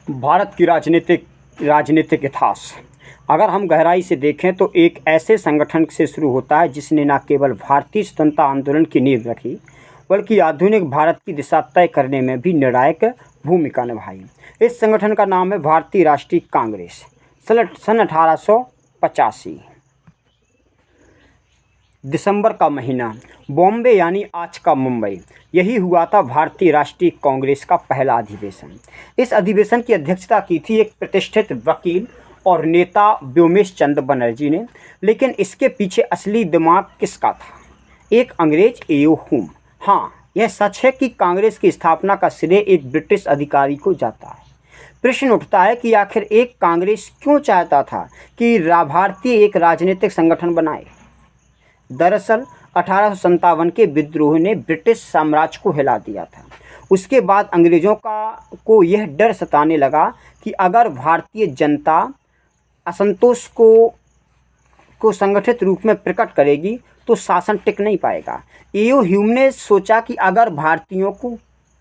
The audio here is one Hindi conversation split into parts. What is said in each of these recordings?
भारत की राजनीतिक इतिहास अगर हम गहराई से देखें तो एक ऐसे संगठन से शुरू होता है जिसने न केवल भारतीय स्वतंत्रता आंदोलन की नींव रखी बल्कि आधुनिक भारत की दिशा तय करने में भी निर्णायक भूमिका निभाई। इस संगठन का नाम है भारतीय राष्ट्रीय कांग्रेस। सन 1885 दिसंबर का महीना, बॉम्बे यानी आज का मुंबई, यही हुआ था भारतीय राष्ट्रीय कांग्रेस का पहला अधिवेशन। इस अधिवेशन की अध्यक्षता की थी एक प्रतिष्ठित वकील और नेता व्योमेश चंद्र बनर्जी ने। लेकिन इसके पीछे असली दिमाग किसका था? एक अंग्रेज एओ हुम। हाँ, यह सच है कि कांग्रेस की स्थापना का श्रेय एक ब्रिटिश अधिकारी को जाता है। प्रश्न उठता है कि आखिर एक कांग्रेस क्यों चाहता था कि भारतीय एक राजनीतिक संगठन बनाए। दरअसल 1857 के विद्रोह ने ब्रिटिश साम्राज्य को हिला दिया था। उसके बाद अंग्रेज़ों को यह डर सताने लगा कि अगर भारतीय जनता असंतोष को संगठित रूप में प्रकट करेगी तो शासन टिक नहीं पाएगा। एओ ह्यूम ने सोचा कि अगर भारतीयों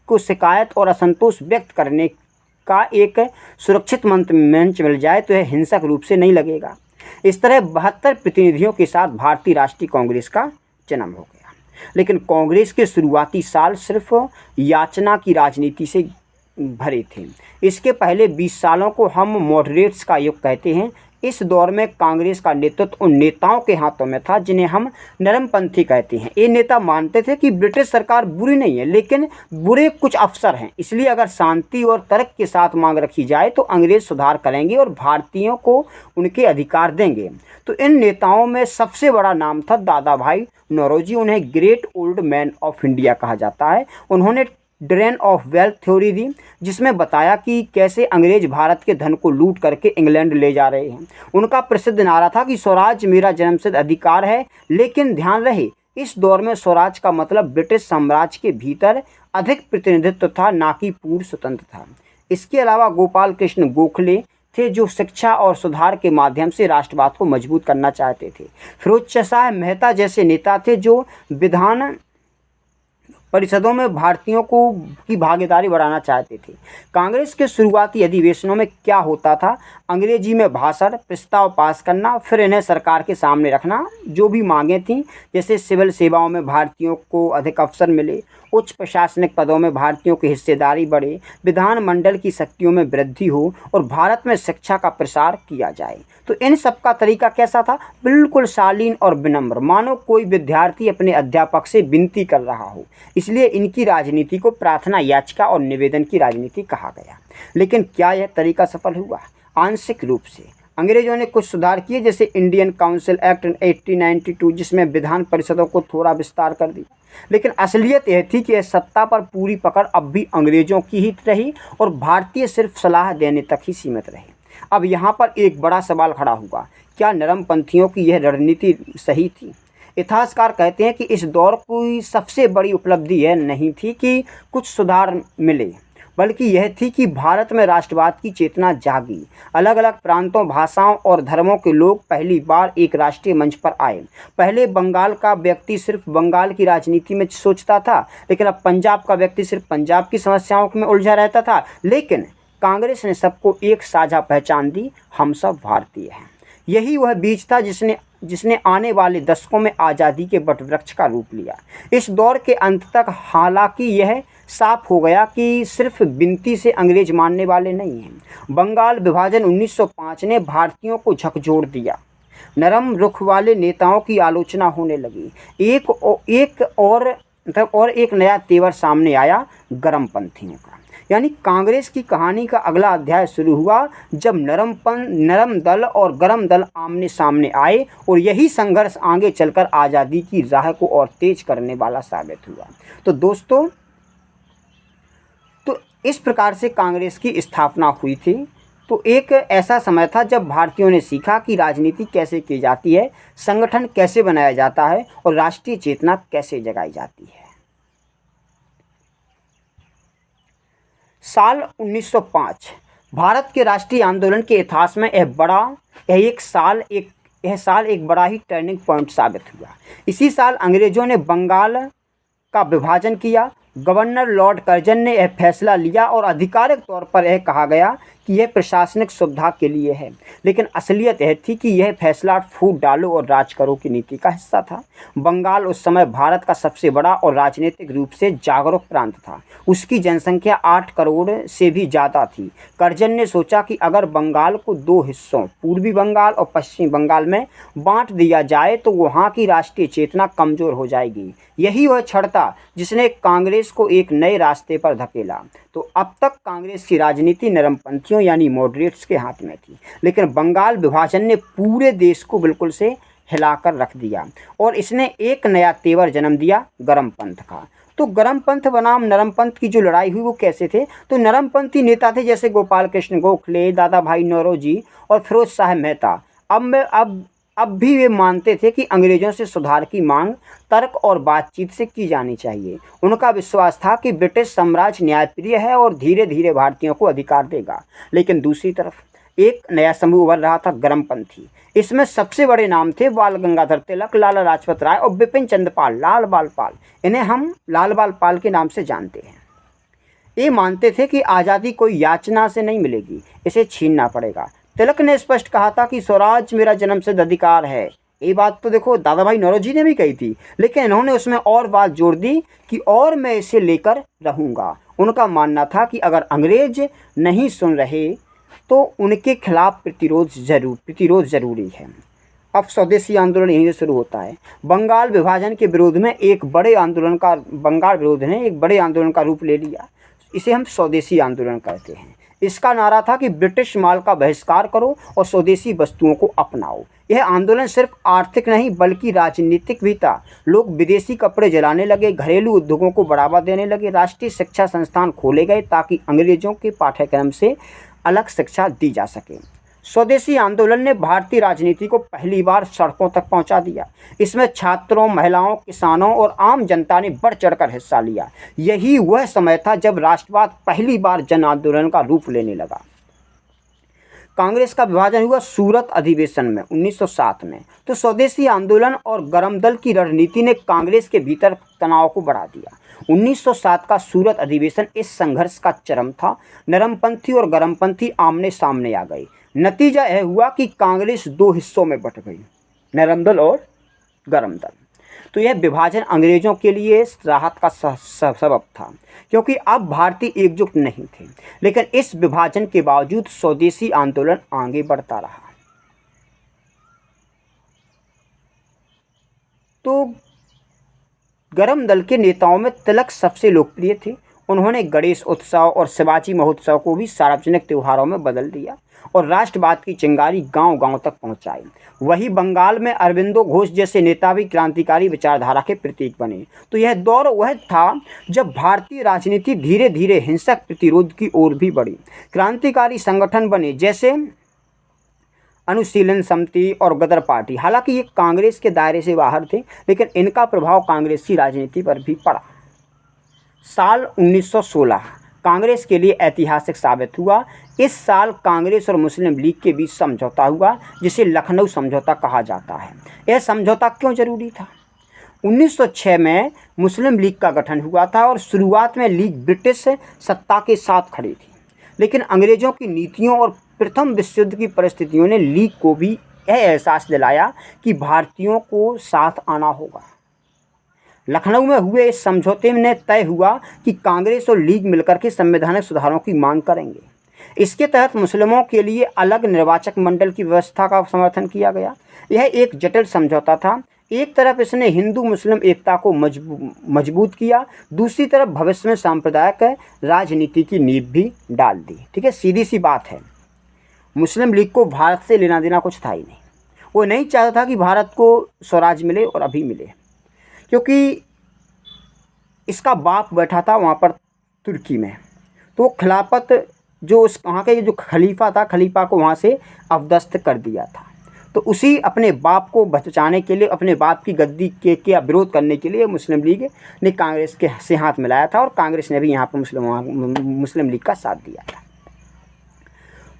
को शिकायत और असंतोष व्यक्त करने का एक सुरक्षित मंच मिल जाए तो यह हिंसक रूप से नहीं लगेगा। इस तरह 72 प्रतिनिधियों के साथ भारतीय राष्ट्रीय कांग्रेस का जन्म हो गया। लेकिन कांग्रेस के शुरुआती साल सिर्फ याचना की राजनीति से भरे थे। इसके पहले 20 सालों को हम मॉडरेट्स का युग कहते हैं। इस दौर में कांग्रेस का नेतृत्व उन नेताओं के हाथों में था जिन्हें हम नरमपंथी कहते हैं। ये नेता मानते थे कि ब्रिटिश सरकार बुरी नहीं है, लेकिन बुरे कुछ अफसर हैं। इसलिए अगर शांति और तर्क के साथ मांग रखी जाए तो अंग्रेज सुधार करेंगे और भारतीयों को उनके अधिकार देंगे। तो इन नेताओं में सबसे बड़ा नाम था दादा भाई नौरोजी। उन्हें great old man of India कहा जाता है। उन्होंने ड्रेन ऑफ वेल्थ थ्योरी दी, जिसमें बताया कि कैसे अंग्रेज भारत के धन को लूट करके इंग्लैंड ले जा रहे हैं। उनका प्रसिद्ध नारा था कि स्वराज मेरा जन्मसिद्ध अधिकार है। लेकिन ध्यान रहे, इस दौर में स्वराज का मतलब ब्रिटिश साम्राज्य के भीतर अधिक प्रतिनिधित्व था, ना कि पूर्ण स्वतंत्र था। इसके अलावा गोपाल कृष्ण गोखले थे जो शिक्षा और सुधार के माध्यम से राष्ट्रवाद को मजबूत करना चाहते थे। फिरोज शाह मेहता जैसे नेता थे जो विधान परिषदों में भारतीयों की भागीदारी बढ़ाना चाहते थे। कांग्रेस के शुरुआती अधिवेशनों में क्या होता था? अंग्रेजी में भाषण, प्रस्ताव पास करना, फिर इन्हें सरकार के सामने रखना। जो भी मांगें थीं, जैसे सिविल सेवाओं में भारतीयों को अधिक अवसर मिले, उच्च प्रशासनिक पदों में भारतीयों की हिस्सेदारी बढ़े, विधानमंडल की शक्तियों में वृद्धि हो और भारत में शिक्षा का प्रसार किया जाए। तो इन सब का तरीका कैसा था? बिल्कुल शालीन और विनम्र, मानो कोई विद्यार्थी अपने अध्यापक से विनती कर रहा हो। इसलिए इनकी राजनीति को प्रार्थना, याचिका और निवेदन की राजनीति कहा गया। लेकिन क्या यह तरीका सफल हुआ? आंशिक रूप से। अंग्रेजों ने कुछ सुधार किए, जैसे इंडियन काउंसिल एक्ट 1892, जिसमें विधान परिषदों को थोड़ा विस्तार कर दिया। लेकिन असलियत यह थी कि सत्ता पर पूरी पकड़ अब भी अंग्रेजों की ही रही और भारतीय सिर्फ सलाह देने तक ही सीमित रहे। अब यहाँ पर एक बड़ा सवाल खड़ा हुआ, क्या नरमपंथियों की यह रणनीति सही थी? इतिहासकार कहते हैं कि इस दौर की सबसे बड़ी उपलब्धि यह नहीं थी कि कुछ सुधार मिले, बल्कि यह थी कि भारत में राष्ट्रवाद की चेतना जागी। अलग अलग प्रांतों, भाषाओं और धर्मों के लोग पहली बार एक राष्ट्रीय मंच पर आए। पहले बंगाल का व्यक्ति सिर्फ बंगाल की राजनीति में सोचता था, लेकिन अब पंजाब का व्यक्ति सिर्फ पंजाब की समस्याओं में उलझा रहता था। लेकिन कांग्रेस ने सबको एक साझा पहचान दी, हम सब भारतीय हैं। यही वह बीज था जिसने आने वाले दशकों में आज़ादी के वटवृक्ष का रूप लिया। इस दौर के अंत तक हालांकि यह साफ हो गया कि सिर्फ विनती से अंग्रेज मानने वाले नहीं हैं। बंगाल विभाजन 1905 ने भारतीयों को झकझोर दिया। नरम रुख वाले नेताओं की आलोचना होने लगी। एक नया तेवर सामने आया, गरमपंथियों का। यानी कांग्रेस की कहानी का अगला अध्याय शुरू हुआ जब नरम दल और गरम दल आमने सामने आए, और यही संघर्ष आगे चलकर आज़ादी की राह को और तेज करने वाला साबित हुआ। तो दोस्तों, तो इस प्रकार से कांग्रेस की स्थापना हुई थी। तो एक ऐसा समय था जब भारतीयों ने सीखा कि राजनीति कैसे की जाती है, संगठन कैसे बनाया जाता है और राष्ट्रीय चेतना कैसे जगाई जाती है। साल 1905 भारत के राष्ट्रीय आंदोलन के इतिहास में यह साल एक बड़ा ही टर्निंग पॉइंट साबित हुआ। इसी साल अंग्रेजों ने बंगाल का विभाजन किया गवर्नर लॉर्ड कर्जन ने यह फैसला लिया और आधिकारिक तौर पर यह कहा गया कि यह प्रशासनिक सुविधा के लिए है, लेकिन असलियत यह थी कि यह फैसला फूट डालो और राज करो की नीति का हिस्सा था। बंगाल उस समय भारत का सबसे बड़ा और राजनीतिक रूप से जागरूक प्रांत था। उसकी जनसंख्या 8 करोड़ से भी ज़्यादा थी। कर्जन ने सोचा कि अगर बंगाल को 2 हिस्सों पूर्वी बंगाल और पश्चिमी बंगाल में बांट दिया जाए तो वहाँ की राष्ट्रीय चेतना कमज़ोर हो जाएगी। यही वह क्षण था जिसने कांग्रेस को एक नए रास्ते पर धकेला। तो अब तक कांग्रेस की राजनीति नरमपंथियों यानी मॉडरेट्स के हाथ में थी, लेकिन बंगाल विभाजन ने पूरे देश को बिल्कुल से हिलाकर रख दिया और इसने एक नया तेवर जन्म दिया, गरमपंथ का। तो गरमपंथ बनाम नरमपंथ की जो लड़ाई हुई वो कैसे थे? तो नरमपंथी नेता थे जैसे गोपाल कृष्ण गोखले, दादा भाई नौरोजी और फिरोज शाह मेहता। अब भी वे मानते थे कि अंग्रेज़ों से सुधार की मांग तर्क और बातचीत से की जानी चाहिए। उनका विश्वास था कि ब्रिटिश साम्राज्य न्यायप्रिय है और धीरे धीरे भारतीयों को अधिकार देगा। लेकिन दूसरी तरफ एक नया समूह उभर रहा था, गरमपंथी। इसमें सबसे बड़े नाम थे बाल गंगाधर तिलक, लाला लाजपत राय और बिपिन चंद्र पाल, लाल बाल पाल। इन्हें हम लाल बाल पाल के नाम से जानते हैं। ये मानते थे कि आज़ादी कोई याचना से नहीं मिलेगी, इसे छीनना पड़ेगा। तिलक ने स्पष्ट कहा था कि स्वराज मेरा जन्मसिद्ध अधिकार है। ये बात तो देखो दादा भाई नौरोजी ने भी कही थी, लेकिन इन्होंने उसमें और बात जोड़ दी कि और मैं इसे लेकर रहूँगा। उनका मानना था कि अगर अंग्रेज नहीं सुन रहे तो उनके खिलाफ प्रतिरोध ज़रूरी है। अब स्वदेशी आंदोलन यहीं से शुरू होता है। बंगाल विभाजन के विरोध में बंगाल विरोध ने एक बड़े आंदोलन का रूप ले लिया। इसे हम स्वदेशी आंदोलन कहते हैं। इसका नारा था कि ब्रिटिश माल का बहिष्कार करो और स्वदेशी वस्तुओं को अपनाओ। यह आंदोलन सिर्फ आर्थिक नहीं बल्कि राजनीतिक भी था। लोग विदेशी कपड़े जलाने लगे, घरेलू उद्योगों को बढ़ावा देने लगे, राष्ट्रीय शिक्षा संस्थान खोले गए ताकि अंग्रेजों के पाठ्यक्रम से अलग शिक्षा दी जा सके। स्वदेशी आंदोलन ने भारतीय राजनीति को पहली बार सड़कों तक पहुंचा दिया। इसमें छात्रों, महिलाओं, किसानों और आम जनता ने बढ़ चढ़कर हिस्सा लिया। यही वह समय था जब राष्ट्रवाद पहली बार जन आंदोलन का रूप लेने लगा। कांग्रेस का विभाजन हुआ सूरत अधिवेशन में 1907 में। तो स्वदेशी आंदोलन और गरम दल की रणनीति ने कांग्रेस के भीतर तनाव को बढ़ा दिया। 1907 का सूरत अधिवेशन इस संघर्ष का चरम था। नरमपंथी और गरमपंथी आमने सामने आ गए। नतीजा यह हुआ कि कांग्रेस 2 हिस्सों में बंट गई, नरम दल और गरम दल। तो यह विभाजन अंग्रेज़ों के लिए राहत का सबब था, क्योंकि अब भारतीय एकजुट नहीं थे। लेकिन इस विभाजन के बावजूद स्वदेशी आंदोलन आगे बढ़ता रहा। तो गरम दल के नेताओं में तिलक सबसे लोकप्रिय थे। उन्होंने गणेश उत्सव और शिवाजी महोत्सव को भी सार्वजनिक त्योहारों में बदल दिया और राष्ट्रवाद की चिंगारी गांव-गांव तक पहुंचाई। वही बंगाल में अरविंदो घोष जैसे नेता भी क्रांतिकारी विचारधारा के प्रतीक बने। तो यह दौर वह था जब भारतीय राजनीति धीरे धीरे हिंसक प्रतिरोध की ओर भी बढ़ी। क्रांतिकारी संगठन बने जैसे अनुशीलन समिति और गदर पार्टी। हालांकि ये कांग्रेस के दायरे से बाहर थे, लेकिन इनका प्रभाव कांग्रेस की राजनीति पर भी पड़ा। साल 1916 कांग्रेस के लिए ऐतिहासिक साबित हुआ। इस साल कांग्रेस और मुस्लिम लीग के बीच समझौता हुआ, जिसे लखनऊ समझौता कहा जाता है। यह समझौता क्यों जरूरी था? 1906 में मुस्लिम लीग का गठन हुआ था और शुरुआत में लीग ब्रिटिश सत्ता के साथ खड़ी थी, लेकिन अंग्रेज़ों की नीतियों और प्रथम विश्व युद्ध की परिस्थितियों ने लीग को भी यह एहसास दिलाया कि भारतीयों को साथ आना होगा। लखनऊ में हुए इस समझौते में तय हुआ कि कांग्रेस और लीग मिलकर के संवैधानिक सुधारों की मांग करेंगे। इसके तहत मुस्लिमों के लिए अलग निर्वाचक मंडल की व्यवस्था का समर्थन किया गया। यह एक जटिल समझौता था। एक तरफ इसने हिंदू मुस्लिम एकता को मजबूत किया, दूसरी तरफ भविष्य में सांप्रदायिक राजनीति की नींव भी डाल दी। ठीक है, सीधी सी बात है। मुस्लिम लीग को भारत से लेना देना कुछ था ही नहीं। वो नहीं चाहता था कि भारत को स्वराज मिले और अभी मिले, क्योंकि इसका बाप बैठा था वहाँ पर तुर्की में। तो खिलाफत जो उस वहाँ के जो खलीफा था, खलीफा को वहाँ से अवदस्त कर दिया था। तो उसी अपने बाप को बचाने के लिए, अपने बाप की गद्दी के विरोध करने के लिए मुस्लिम लीग ने कांग्रेस के से हाथ मिलाया था और कांग्रेस ने भी यहाँ पर मुस्लिम लीग का साथ दिया था।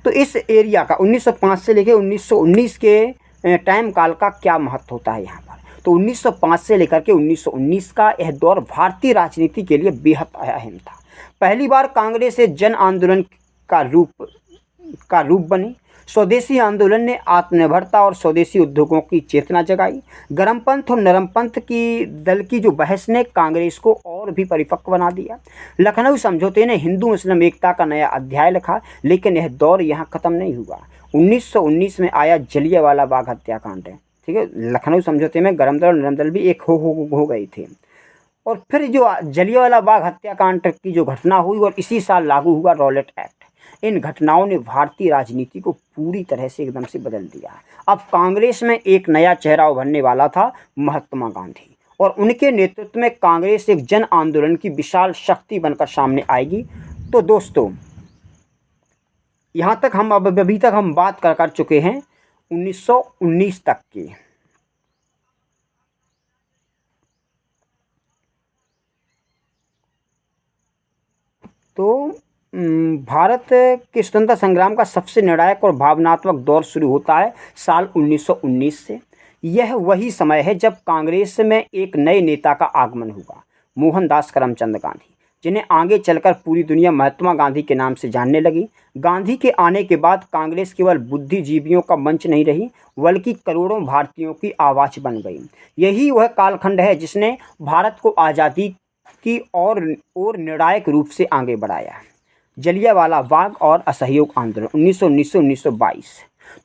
तो इस एरिया का 1905 से लेकर 1919 के टाइम काल का क्या महत्व होता है यहाँ पर? तो 1905 से लेकर के 1919 का यह दौर भारतीय राजनीति के लिए बेहद अहम था। पहली बार कांग्रेस एक जन आंदोलन का रूप बनी। स्वदेशी आंदोलन ने आत्मनिर्भरता और स्वदेशी उद्योगों की चेतना जगाई। गर्मपंथ और नरमपंथ की दल की जो बहस ने कांग्रेस को और भी परिपक्व बना दिया। लखनऊ समझौते ने हिंदू मुस्लिम एकता का नया अध्याय लिखा, लेकिन यह दौर यहाँ खत्म नहीं हुआ। 1919 में आया जलियांवाला बाग हत्याकांड, ठीक है। लखनऊ समझौते में गरम दल और नरम दल भी एक हो गए थे। और फिर जो जलियांवाला बाग हत्याकांड की जो घटना हुई और इसी साल लागू हुआ रॉलेट एक्ट। इन घटनाओं ने भारतीय राजनीति को पूरी तरह से एकदम से बदल दिया। अब कांग्रेस में एक नया चेहरा उभरने वाला था, महात्मा गांधी, और उनके नेतृत्व में कांग्रेस एक जन आंदोलन की विशाल शक्ति बनकर सामने आएगी। तो दोस्तों, यहाँ तक हम अभी तक हम बात कर चुके हैं 1919 तक की। तो भारत के स्वतंत्रता संग्राम का सबसे निर्णायक और भावनात्मक दौर शुरू होता है साल 1919 से। यह वही समय है जब कांग्रेस में एक नए नेता का आगमन हुआ, मोहनदास करमचंद गांधी, जिन्हें आगे चलकर पूरी दुनिया महात्मा गांधी के नाम से जानने लगी। गांधी के आने के बाद कांग्रेस केवल बुद्धिजीवियों का मंच नहीं रही, बल्कि करोड़ों भारतीयों की आवाज़ बन गई। यही वह कालखंड है जिसने भारत को आज़ादी की और निर्णायक रूप से आगे बढ़ाया। जलियांवाला बाग और असहयोग आंदोलन 1919 से 1922।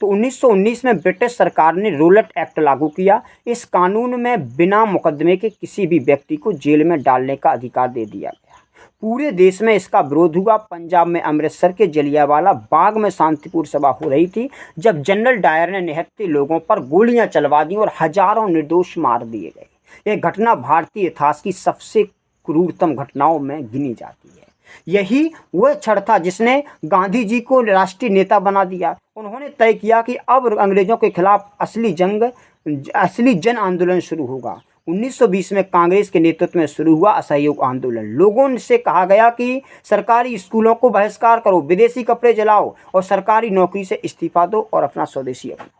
तो 1919 में ब्रिटिश सरकार ने रॉलेट एक्ट लागू किया। इस कानून में बिना मुकदमे के किसी भी व्यक्ति को जेल में डालने का अधिकार दे दिया गया। पूरे देश में इसका विरोध हुआ। पंजाब में अमृतसर के जलियांवाला बाग में शांतिपूर्ण सभा हो रही थी जब जनरल डायर ने निहत्थे लोगों पर गोलियां चलवा दी और हजारों निर्दोष मार दिए गए। यह घटना भारतीय इतिहास की सबसे क्रूरतम घटनाओं में गिनी जाती है। यही वह क्षण था जिसने गांधी जी को राष्ट्रीय नेता बना दिया। उन्होंने तय किया कि अब अंग्रेजों के खिलाफ असली जन आंदोलन शुरू होगा। 1920 में कांग्रेस के नेतृत्व में शुरू हुआ असहयोग आंदोलन। लोगों से कहा गया कि सरकारी स्कूलों को बहिष्कार करो, विदेशी कपड़े जलाओ और सरकारी नौकरी से इस्तीफा दो और अपना स्वदेशी अपनाओ।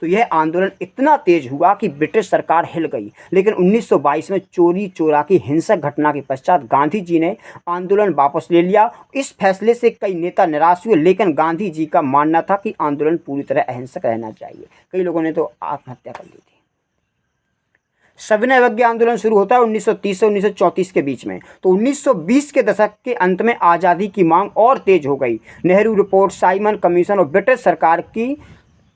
तो यह आंदोलन इतना तेज हुआ कि ब्रिटिश सरकार हिल गई। लेकिन 1922 में चोरी चोरा की हिंसक घटना के पश्चात गांधी जी ने आंदोलन वापस ले लिया। इस फैसले से कई नेता निराश हुए, लेकिन गांधी जी का मानना था कि आंदोलन पूरी तरह अहिंसक रहना चाहिए। कई लोगों ने तो आत्महत्या कर ली थी। सविनय अवज्ञा आंदोलन शुरू होता है 1930 से 1934 के बीच में। तो 1920 के दशक के अंत में आज़ादी की मांग और तेज हो गई। नेहरू रिपोर्ट, साइमन कमीशन और ब्रिटिश सरकार की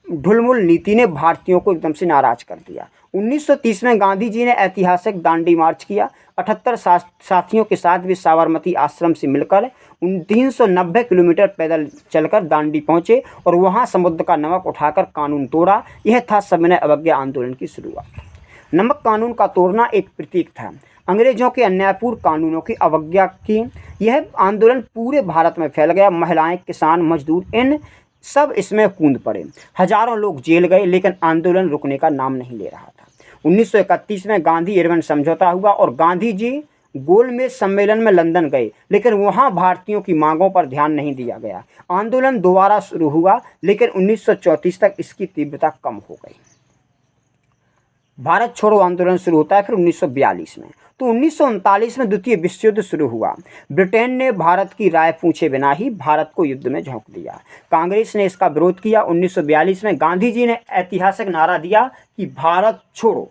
ढुलमुल नीति ने भारतीयों को एकदम से नाराज कर दिया। 1930 में गांधी जी ने ऐतिहासिक दांडी मार्च किया। 78 साथियों के साथ वे साबरमती आश्रम से मिलकर 390 किलोमीटर पैदल चलकर दांडी पहुंचे और वहां समुद्र का नमक उठाकर कानून तोड़ा। यह था सविनय अवज्ञा आंदोलन की शुरुआत। नमक कानून का तोड़ना एक प्रतीक था अंग्रेजों के अन्यायपूर्ण कानूनों की अवज्ञा की। यह आंदोलन पूरे भारत में फैल गया। महिलाएं, किसान, मजदूर, इन सब इसमें कूद पड़े। हजारों लोग जेल गए, लेकिन आंदोलन रुकने का नाम नहीं ले रहा था। 1931 में गांधी इरविन समझौता हुआ और गांधी जी गोलमेज सम्मेलन में लंदन गए, लेकिन वहां भारतीयों की मांगों पर ध्यान नहीं दिया गया। आंदोलन दोबारा शुरू हुआ, लेकिन 1934 तक इसकी तीव्रता कम हो गई। भारत छोड़ो आंदोलन शुरू होता है फिर 1942 में। तो 1939 में द्वितीय विश्व युद्ध शुरू हुआ। ब्रिटेन ने भारत की राय पूछे बिना ही भारत को युद्ध में झोंक दिया। कांग्रेस ने इसका विरोध किया। 1942 में गांधी जी ने ऐतिहासिक नारा दिया कि भारत छोड़ो।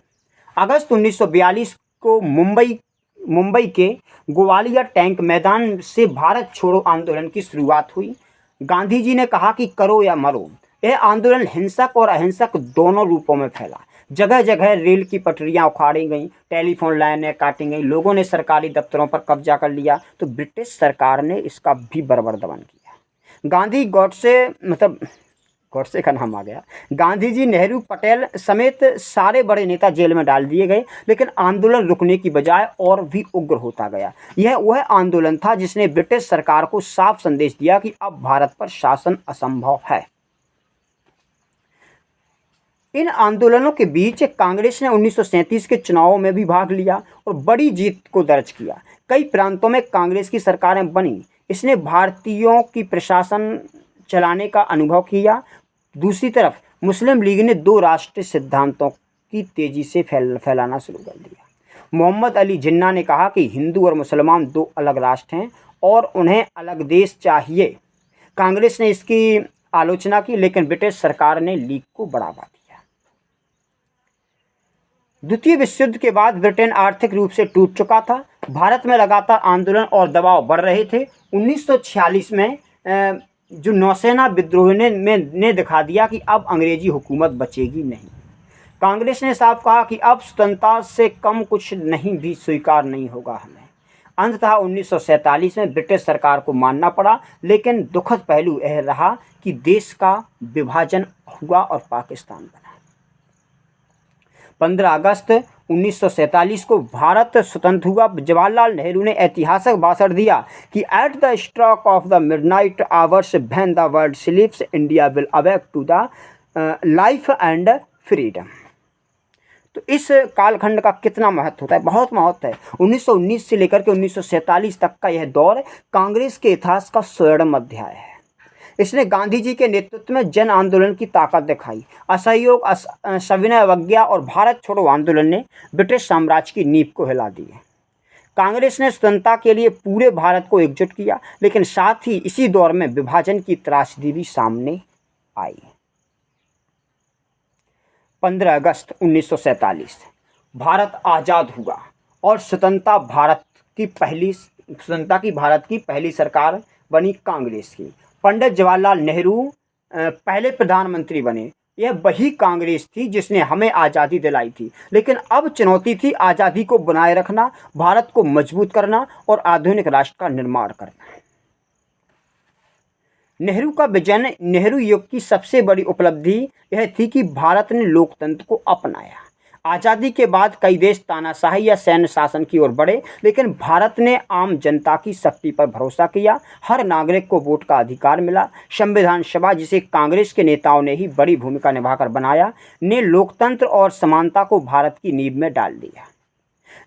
अगस्त 1942 को मुंबई के ग्वालियर टैंक मैदान से भारत छोड़ो आंदोलन की शुरुआत हुई। गांधी जी ने कहा कि करो या मरो। यह आंदोलन हिंसक और अहिंसक दोनों रूपों में फैला। जगह जगह रेल की पटरियां उखाड़ी गईं, टेलीफोन लाइनें काटी गईं, लोगों ने सरकारी दफ्तरों पर कब्जा कर लिया। तो ब्रिटिश सरकार ने इसका भी बर्बर दमन किया। गॉडसे का नाम आ गया। गांधी जी, नेहरू, पटेल समेत सारे बड़े नेता जेल में डाल दिए गए, लेकिन आंदोलन रुकने की बजाय और भी उग्र होता गया। यह वह आंदोलन था जिसने ब्रिटिश सरकार को साफ संदेश दिया कि अब भारत पर शासन असंभव है। इन आंदोलनों के बीच कांग्रेस ने 1937 के चुनावों में भी भाग लिया और बड़ी जीत को दर्ज किया। कई प्रांतों में कांग्रेस की सरकारें बनी। इसने भारतीयों की प्रशासन चलाने का अनुभव किया। दूसरी तरफ मुस्लिम लीग ने दो राष्ट्रीय सिद्धांतों की तेज़ी से फैलाना शुरू कर दिया। मोहम्मद अली जिन्ना ने कहा कि हिंदू और मुसलमान दो अलग राष्ट्र हैं और उन्हें अलग देश चाहिए। कांग्रेस ने इसकी आलोचना की, लेकिन ब्रिटिश सरकार ने लीग को बढ़ावा दिया। द्वितीय विश्व युद्ध के बाद ब्रिटेन आर्थिक रूप से टूट चुका था। भारत में लगातार आंदोलन और दबाव बढ़ रहे थे। 1946 में जो नौसेना विद्रोह ने दिखा दिया कि अब अंग्रेजी हुकूमत बचेगी नहीं। कांग्रेस ने साफ कहा कि अब स्वतंत्रता से कम कुछ नहीं भी स्वीकार नहीं होगा हमें। अंततः 1947 में ब्रिटिश सरकार को मानना पड़ा, लेकिन दुखद पहलू यह रहा कि देश का विभाजन हुआ और पाकिस्तान बना। 15 अगस्त 1947 को भारत स्वतंत्र हुआ। जवाहरलाल नेहरू ने ऐतिहासिक भाषण दिया कि at the stroke of the midnight hours when the world sleeps India will awake to the life and freedom. तो इस कालखंड का कितना महत्व होता है? बहुत महत्व है। 1919 से लेकर के 1947 तक का यह दौर कांग्रेस के इतिहास का स्वर्णिम अध्याय है। इसने गांधी जी के नेतृत्व में जन आंदोलन की ताकत दिखाई। असहयोग, सविनय अवज्ञा और भारत छोड़ो आंदोलन ने ब्रिटिश साम्राज्य की नींव को हिला दी। कांग्रेस ने स्वतंत्रता के लिए पूरे भारत को एकजुट किया, लेकिन साथ ही इसी दौर में विभाजन की त्रासदी भी सामने आई। 15 अगस्त 1947 भारत आज़ाद हुआ और स्वतंत्रता की भारत की पहली सरकार बनी कांग्रेस की। पंडित जवाहरलाल नेहरू पहले प्रधानमंत्री बने। यह वही कांग्रेस थी जिसने हमें आज़ादी दिलाई थी, लेकिन अब चुनौती थी आज़ादी को बनाए रखना, भारत को मजबूत करना और आधुनिक राष्ट्र का निर्माण करना। नेहरू का विजन, नेहरू युग की सबसे बड़ी उपलब्धि यह थी कि भारत ने लोकतंत्र को अपनाया। आज़ादी के बाद कई देश तानाशाही या सैन्य शासन की ओर बढ़े, लेकिन भारत ने आम जनता की शक्ति पर भरोसा किया। हर नागरिक को वोट का अधिकार मिला। संविधान सभा, जिसे कांग्रेस के नेताओं ने ही बड़ी भूमिका निभाकर बनाया, ने लोकतंत्र और समानता को भारत की नींव में डाल दिया।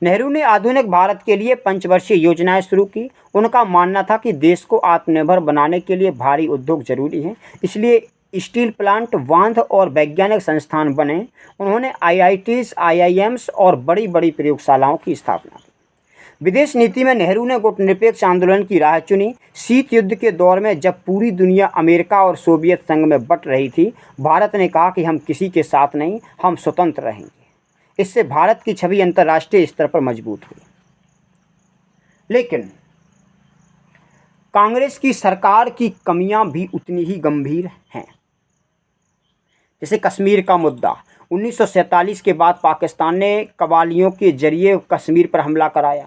नेहरू ने आधुनिक भारत के लिए पंचवर्षीय योजनाएं शुरू की। उनका मानना था कि देश को आत्मनिर्भर बनाने के लिए भारी उद्योग जरूरी हैं, इसलिए स्टील प्लांट, बांध और वैज्ञानिक संस्थान बने। उन्होंने IITs, IIMs और बड़ी बड़ी प्रयोगशालाओं की स्थापना की। विदेश नीति में नेहरू ने गुटनिरपेक्ष आंदोलन की राह चुनी। शीत युद्ध के दौर में जब पूरी दुनिया अमेरिका और सोवियत संघ में बंट रही थी, भारत ने कहा कि हम किसी के साथ नहीं, हम स्वतंत्र रहेंगे। इससे भारत की छवि अंतर्राष्ट्रीय स्तर पर मजबूत हुई। लेकिन कांग्रेस की सरकार की कमियां भी उतनी ही गंभीर हैं। जैसे कश्मीर का मुद्दा। 1947 के बाद पाकिस्तान ने कबालियों के जरिए कश्मीर पर हमला कराया।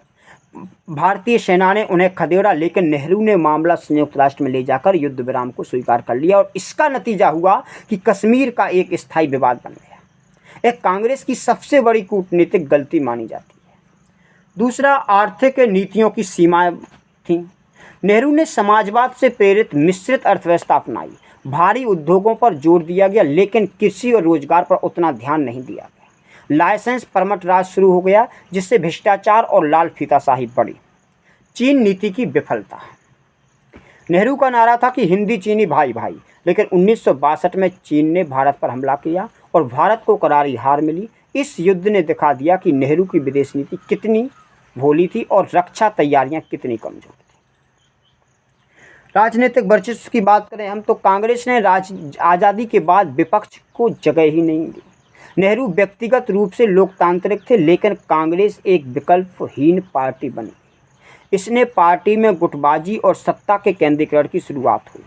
भारतीय सेना ने उन्हें खदेड़ा, लेकिन नेहरू ने मामला संयुक्त राष्ट्र में ले जाकर युद्ध विराम को स्वीकार कर लिया और इसका नतीजा हुआ कि कश्मीर का एक स्थायी विवाद बन गया। यह कांग्रेस की सबसे बड़ी कूटनीतिक गलती मानी जाती है। दूसरा, आर्थिक नीतियों की सीमाएं थीं। नेहरू ने समाजवाद से प्रेरित मिश्रित अर्थव्यवस्था अपनाई। भारी उद्योगों पर जोर दिया गया, लेकिन कृषि और रोजगार पर उतना ध्यान नहीं दिया गया। लाइसेंस परमट राज शुरू हो गया, जिससे भ्रष्टाचार और लाल फीताशाही बढ़ी। चीन नीति की विफलता। नेहरू का नारा था कि हिंदी चीनी भाई भाई, लेकिन 1962 में चीन ने भारत पर हमला किया और भारत को करारी हार मिली। इस युद्ध ने दिखा दिया कि नेहरू की विदेश नीति कितनी भोली थी और रक्षा तैयारियां कितनी कमजोर थी। राजनीतिक वर्चस्व की बात करें हम, तो कांग्रेस ने आज़ादी के बाद विपक्ष को जगह ही नहीं दी। नेहरू व्यक्तिगत रूप से लोकतांत्रिक थे, लेकिन कांग्रेस एक विकल्पहीन पार्टी बनी। इसने पार्टी में गुटबाजी और सत्ता के केंद्रीकरण की शुरुआत हुई।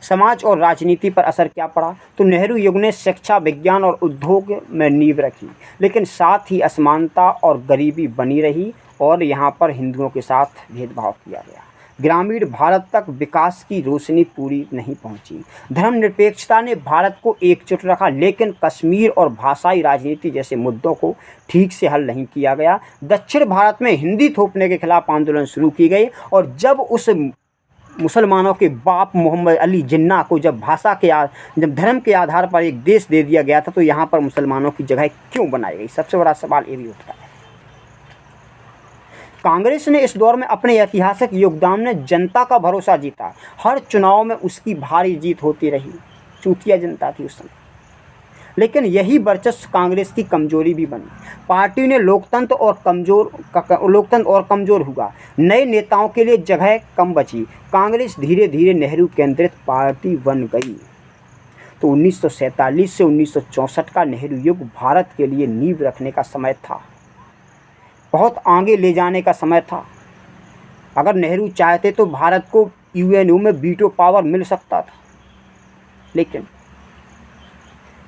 समाज और राजनीति पर असर क्या पड़ा? तो नेहरू युग ने शिक्षा, विज्ञान और उद्योग में नींव रखी, लेकिन साथ ही असमानता और गरीबी बनी रही और यहाँ पर हिंदुओं के साथ भेदभाव किया गया। ग्रामीण भारत तक विकास की रोशनी पूरी नहीं पहुंची। धर्मनिरपेक्षता ने भारत को एकजुट रखा, लेकिन कश्मीर और भाषाई राजनीति जैसे मुद्दों को ठीक से हल नहीं किया गया। दक्षिण भारत में हिंदी थोपने के खिलाफ आंदोलन शुरू की गई और जब उस मुसलमानों के बाप मोहम्मद अली जिन्ना को जब धर्म के आधार पर एक देश दे दिया गया था, तो यहाँ पर मुसलमानों की जगह क्यों बनाई गई? सबसे बड़ा सवाल ये भी उठता है। कांग्रेस ने इस दौर में अपने ऐतिहासिक योगदान में जनता का भरोसा जीता। हर चुनाव में उसकी भारी जीत होती रही। चूतिया जनता थी उस समय। लेकिन यही वर्चस्व कांग्रेस की कमजोरी भी बनी। पार्टी ने लोकतंत्र और कमजोर हुआ। नए नेताओं के लिए जगह कम बची। कांग्रेस धीरे धीरे नेहरू केंद्रित पार्टी बन गई। तो 1947 से 1964 का नेहरू युग भारत के लिए नींव रखने का समय था, बहुत आगे ले जाने का समय था। अगर नेहरू चाहते तो भारत को यूएनओ में वीटो पावर मिल सकता था, लेकिन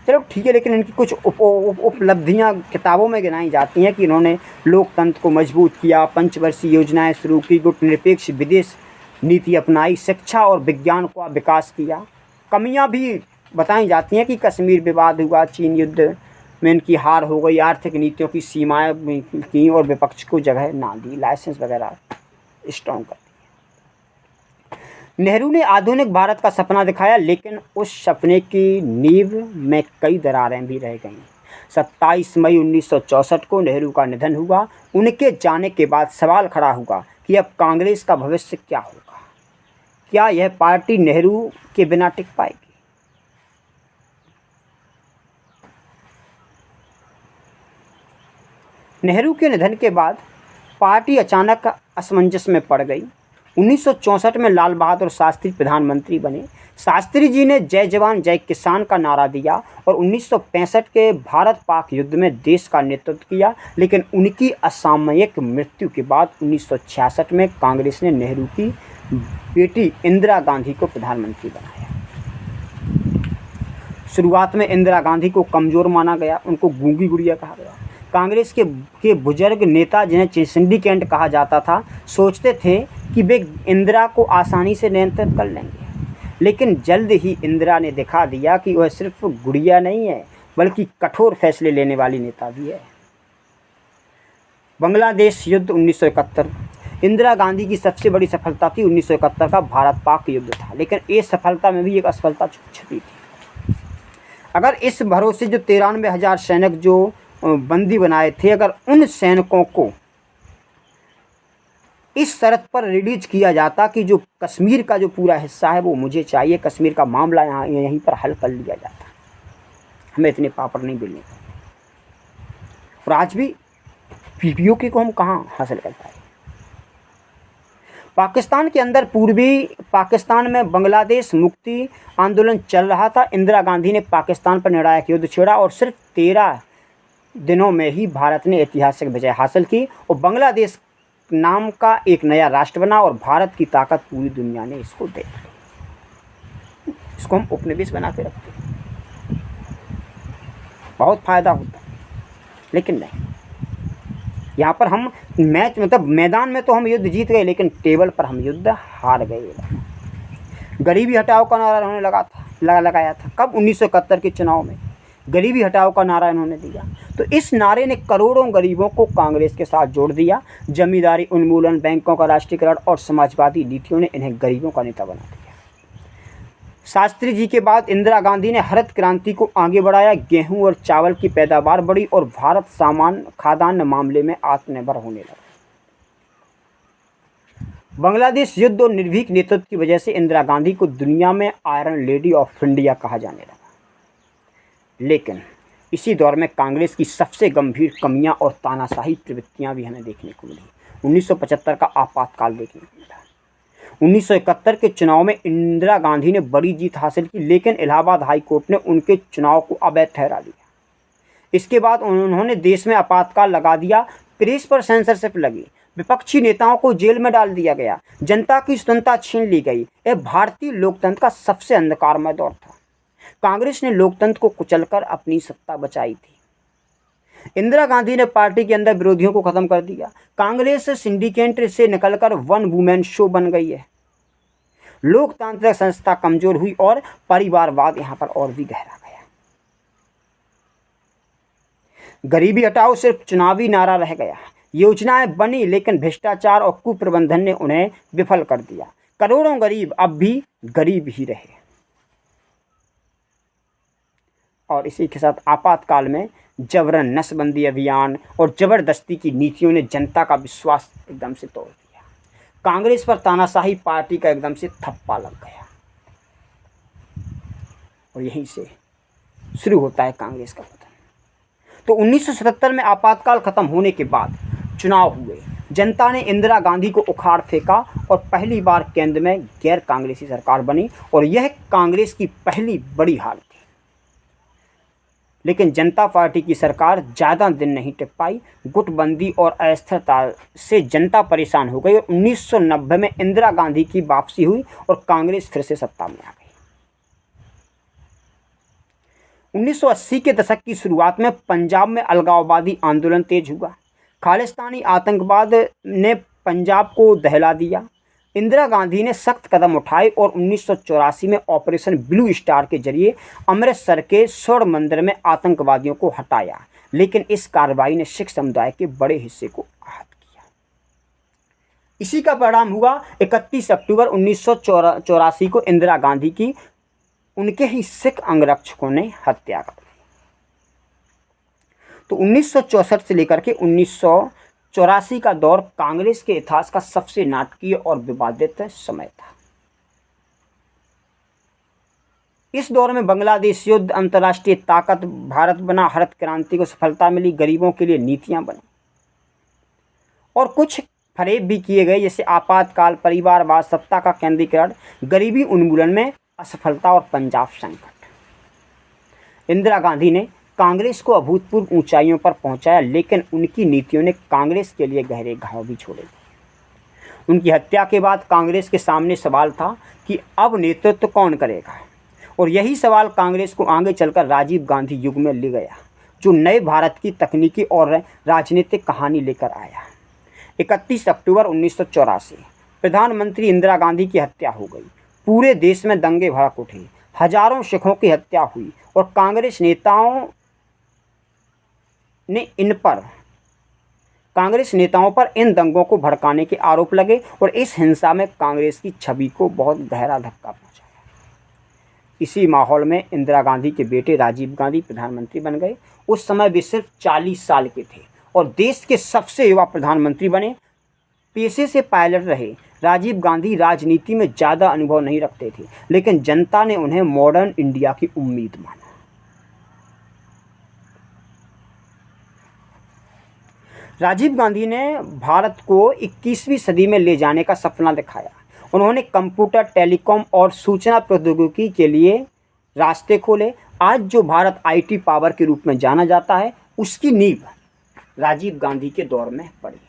चलो ठीक है, लेकिन इनकी कुछ उपलब्धियां किताबों में गिनाई जाती हैं कि इन्होंने लोकतंत्र को मजबूत किया, पंचवर्षीय योजनाएं शुरू की, गुटनिरपेक्ष विदेश नीति अपनाई, शिक्षा और विज्ञान का विकास किया। कमियां भी बताई जाती हैं कि कश्मीर विवाद हुआ, चीन युद्ध में इनकी हार हो गई, आर्थिक नीतियों की सीमाएं की और विपक्ष को जगह ना दी, लाइसेंस वगैरह स्ट्रॉन्ग कर। नेहरू ने आधुनिक भारत का सपना दिखाया, लेकिन उस सपने की नींव में कई दरारें भी रह गईं। 27 मई 1964 को नेहरू का निधन हुआ। उनके जाने के बाद सवाल खड़ा हुआ कि अब कांग्रेस का भविष्य क्या होगा। क्या यह पार्टी नेहरू के बिना टिक पाएगी? नेहरू के निधन के बाद पार्टी अचानक असमंजस में पड़ गई। 1964 में लाल बहादुर शास्त्री प्रधानमंत्री बने। शास्त्री जी ने जय जवान जय किसान का नारा दिया और 1965 के भारत पाक युद्ध में देश का नेतृत्व किया, लेकिन उनकी असामयिक मृत्यु के बाद 1966 में कांग्रेस ने नेहरू की बेटी इंदिरा गांधी को प्रधानमंत्री बनाया। शुरुआत में इंदिरा गांधी को कमज़ोर माना गया, उनको गूंगी गुड़िया कहा गया। कांग्रेस के बुजुर्ग नेता, जिन्हें सिंडिकेट कहा जाता था, सोचते थे कि वे इंदिरा को आसानी से नियंत्रित कर लेंगे, लेकिन जल्द ही इंदिरा ने दिखा दिया कि वह सिर्फ गुड़िया नहीं है, बल्कि कठोर फैसले लेने वाली नेता भी है। बांग्लादेश युद्ध 1971 इंदिरा गांधी की सबसे बड़ी सफलता थी। 1971 का भारत पाक युद्ध था, लेकिन इस सफलता में भी एक असफलता छिपी थी। अगर इस भरोसे जो 93,000 सैनिक जो बंदी बनाए थे, अगर उन सैनिकों को इस शर्त पर रिलीज किया जाता कि जो कश्मीर का जो पूरा हिस्सा है वो मुझे चाहिए, कश्मीर का मामला यहाँ यहीं पर हल कर लिया जाता, हमें इतने पापड़ नहीं बेलने। और आज भी पीपीओके को हम कहाँ हासिल कर पाए। पाकिस्तान के अंदर पूर्वी पाकिस्तान में बांग्लादेश मुक्ति आंदोलन चल रहा था। इंदिरा गांधी ने पाकिस्तान पर निर्णायक युद्ध छेड़ा और सिर्फ 13 दिनों में ही भारत ने ऐतिहासिक विजय हासिल की और बांग्लादेश नाम का एक नया राष्ट्र बना और भारत की ताकत पूरी दुनिया ने इसको देख ली। इसको हम उपनिवेश बना के रखते हैं, बहुत फायदा होता है, लेकिन नहीं। यहाँ पर हम मैदान में तो हम युद्ध जीत गए, लेकिन टेबल पर हम युद्ध हार गए। गरीबी हटाओ का नारा उन्होंने लगाया था। कब? 1971 के चुनाव में गरीबी हटाओ का नारा इन्होंने दिया। तो इस नारे ने करोड़ों गरीबों को कांग्रेस के साथ जोड़ दिया। जमींदारी उन्मूलन, बैंकों का राष्ट्रीयकरण और समाजवादी नीतियों ने इन्हें गरीबों का नेता बना दिया। शास्त्री जी के बाद इंदिरा गांधी ने हरित क्रांति को आगे बढ़ाया। गेहूं और चावल की पैदावार बढ़ी और भारत खाद्यान्न मामले में आत्मनिर्भर होने लगा। बांग्लादेश युद्ध और निर्भीक नेतृत्व की वजह से इंदिरा गांधी को दुनिया में आयरन लेडी ऑफ इंडिया कहा जाने लगा। लेकिन इसी दौर में कांग्रेस की सबसे गंभीर कमियां और तानाशाही प्रवृत्तियां भी हमें देखने को मिली। 1975 का आपातकाल देखने को मिला। 1971 के चुनाव में इंदिरा गांधी ने बड़ी जीत हासिल की, लेकिन इलाहाबाद हाई कोर्ट ने उनके चुनाव को अवैध ठहरा दिया। इसके बाद उन्होंने देश में आपातकाल लगा दिया, प्रेस पर सेंसरशिप लगी, विपक्षी नेताओं को जेल में डाल दिया गया, जनता की स्वतंत्रता छीन ली गई। यह भारतीय लोकतंत्र का सबसे अंधकारमय दौर था। कांग्रेस ने लोकतंत्र को कुचलकर अपनी सत्ता बचाई थी। इंदिरा गांधी ने पार्टी के अंदर विरोधियों को खत्म कर दिया। कांग्रेस सिंडिकेट से निकलकर वन वुमेन शो बन गई है। लोकतांत्रिक संस्था कमजोर हुई और परिवारवाद यहां पर और भी गहरा गया। गरीबी हटाओ सिर्फ चुनावी नारा रह गया। योजनाएं बनी, लेकिन भ्रष्टाचार और कुप्रबंधन ने उन्हें विफल कर दिया। करोड़ों गरीब अब भी गरीब ही रहे। और इसी के साथ आपातकाल में जबरन नसबंदी अभियान और जबरदस्ती की नीतियों ने जनता का विश्वास एकदम से तोड़ दिया। कांग्रेस पर तानाशाही पार्टी का एकदम से थप्पा लग गया और यहीं से शुरू होता है कांग्रेस का पतन। तो 1977 में आपातकाल खत्म होने के बाद चुनाव हुए। जनता ने इंदिरा गांधी को उखाड़ फेंका और पहली बार केंद्र में गैर कांग्रेसी सरकार बनी और यह कांग्रेस की पहली बड़ी हार थी। लेकिन जनता पार्टी की सरकार ज़्यादा दिन नहीं टिक पाई। गुटबंदी और अस्थिरता से जनता परेशान हो गई और 1990 में इंदिरा गांधी की वापसी हुई और कांग्रेस फिर से सत्ता में आ गई। 1980 के दशक की शुरुआत में पंजाब में अलगाववादी आंदोलन तेज हुआ। खालिस्तानी आतंकवाद ने पंजाब को दहला दिया। इंदिरा गांधी ने सख्त कदम उठाए और 1984 में ऑपरेशन ब्लू स्टार के जरिए अमृतसर के स्वर्ण मंदिर में आतंकवादियों को हटाया, लेकिन इस कार्रवाई ने सिख समुदाय के बड़े हिस्से को आहत किया। इसी का परिणाम हुआ 31 अक्टूबर 1984 को इंदिरा गांधी की उनके ही सिख अंगरक्षकों ने हत्या कर दी। तो 1964 से लेकर के 1984 का दौर कांग्रेस के इतिहास का सबसे नाटकीय और विवादित समय था। इस दौर में बांग्लादेश युद्ध, अंतर्राष्ट्रीय ताकत, भारत बना, हरित क्रांति को सफलता मिली, गरीबों के लिए नीतियां बनी और कुछ फरेब भी किए गए, जैसे आपातकाल, परिवारवाद, सत्ता का केंद्रीकरण, गरीबी उन्मूलन में असफलता और पंजाब संकट। इंदिरा गांधी ने कांग्रेस को अभूतपूर्व ऊंचाइयों पर पहुंचाया, लेकिन उनकी नीतियों ने कांग्रेस के लिए गहरे घाव भी छोड़े थे। उनकी हत्या के बाद कांग्रेस के सामने सवाल था कि अब नेतृत्व कौन करेगा, और यही सवाल कांग्रेस को आगे चलकर राजीव गांधी युग में ले गया, जो नए भारत की तकनीकी और राजनीतिक कहानी लेकर आया। 31 अक्टूबर 1984 प्रधानमंत्री इंदिरा गांधी की हत्या हो गई। पूरे देश में दंगे भड़क उठे, हजारों सिखों की हत्या हुई और कांग्रेस नेताओं पर इन दंगों को भड़काने के आरोप लगे और इस हिंसा में कांग्रेस की छवि को बहुत गहरा धक्का पहुंचाया। इसी माहौल में इंदिरा गांधी के बेटे राजीव गांधी प्रधानमंत्री बन गए। उस समय वे सिर्फ 40 साल के थे और देश के सबसे युवा प्रधानमंत्री बने। पेशे से पायलट रहे राजीव गांधी राजनीति में ज़्यादा अनुभव नहीं रखते थे, लेकिन जनता ने उन्हें मॉडर्न इंडिया की उम्मीद माना। राजीव गांधी ने भारत को 21वीं सदी में ले जाने का सपना दिखाया। उन्होंने कंप्यूटर, टेलीकॉम और सूचना प्रौद्योगिकी के लिए रास्ते खोले। आज जो भारत आईटी पावर के रूप में जाना जाता है, उसकी नींव राजीव गांधी के दौर में पड़ी।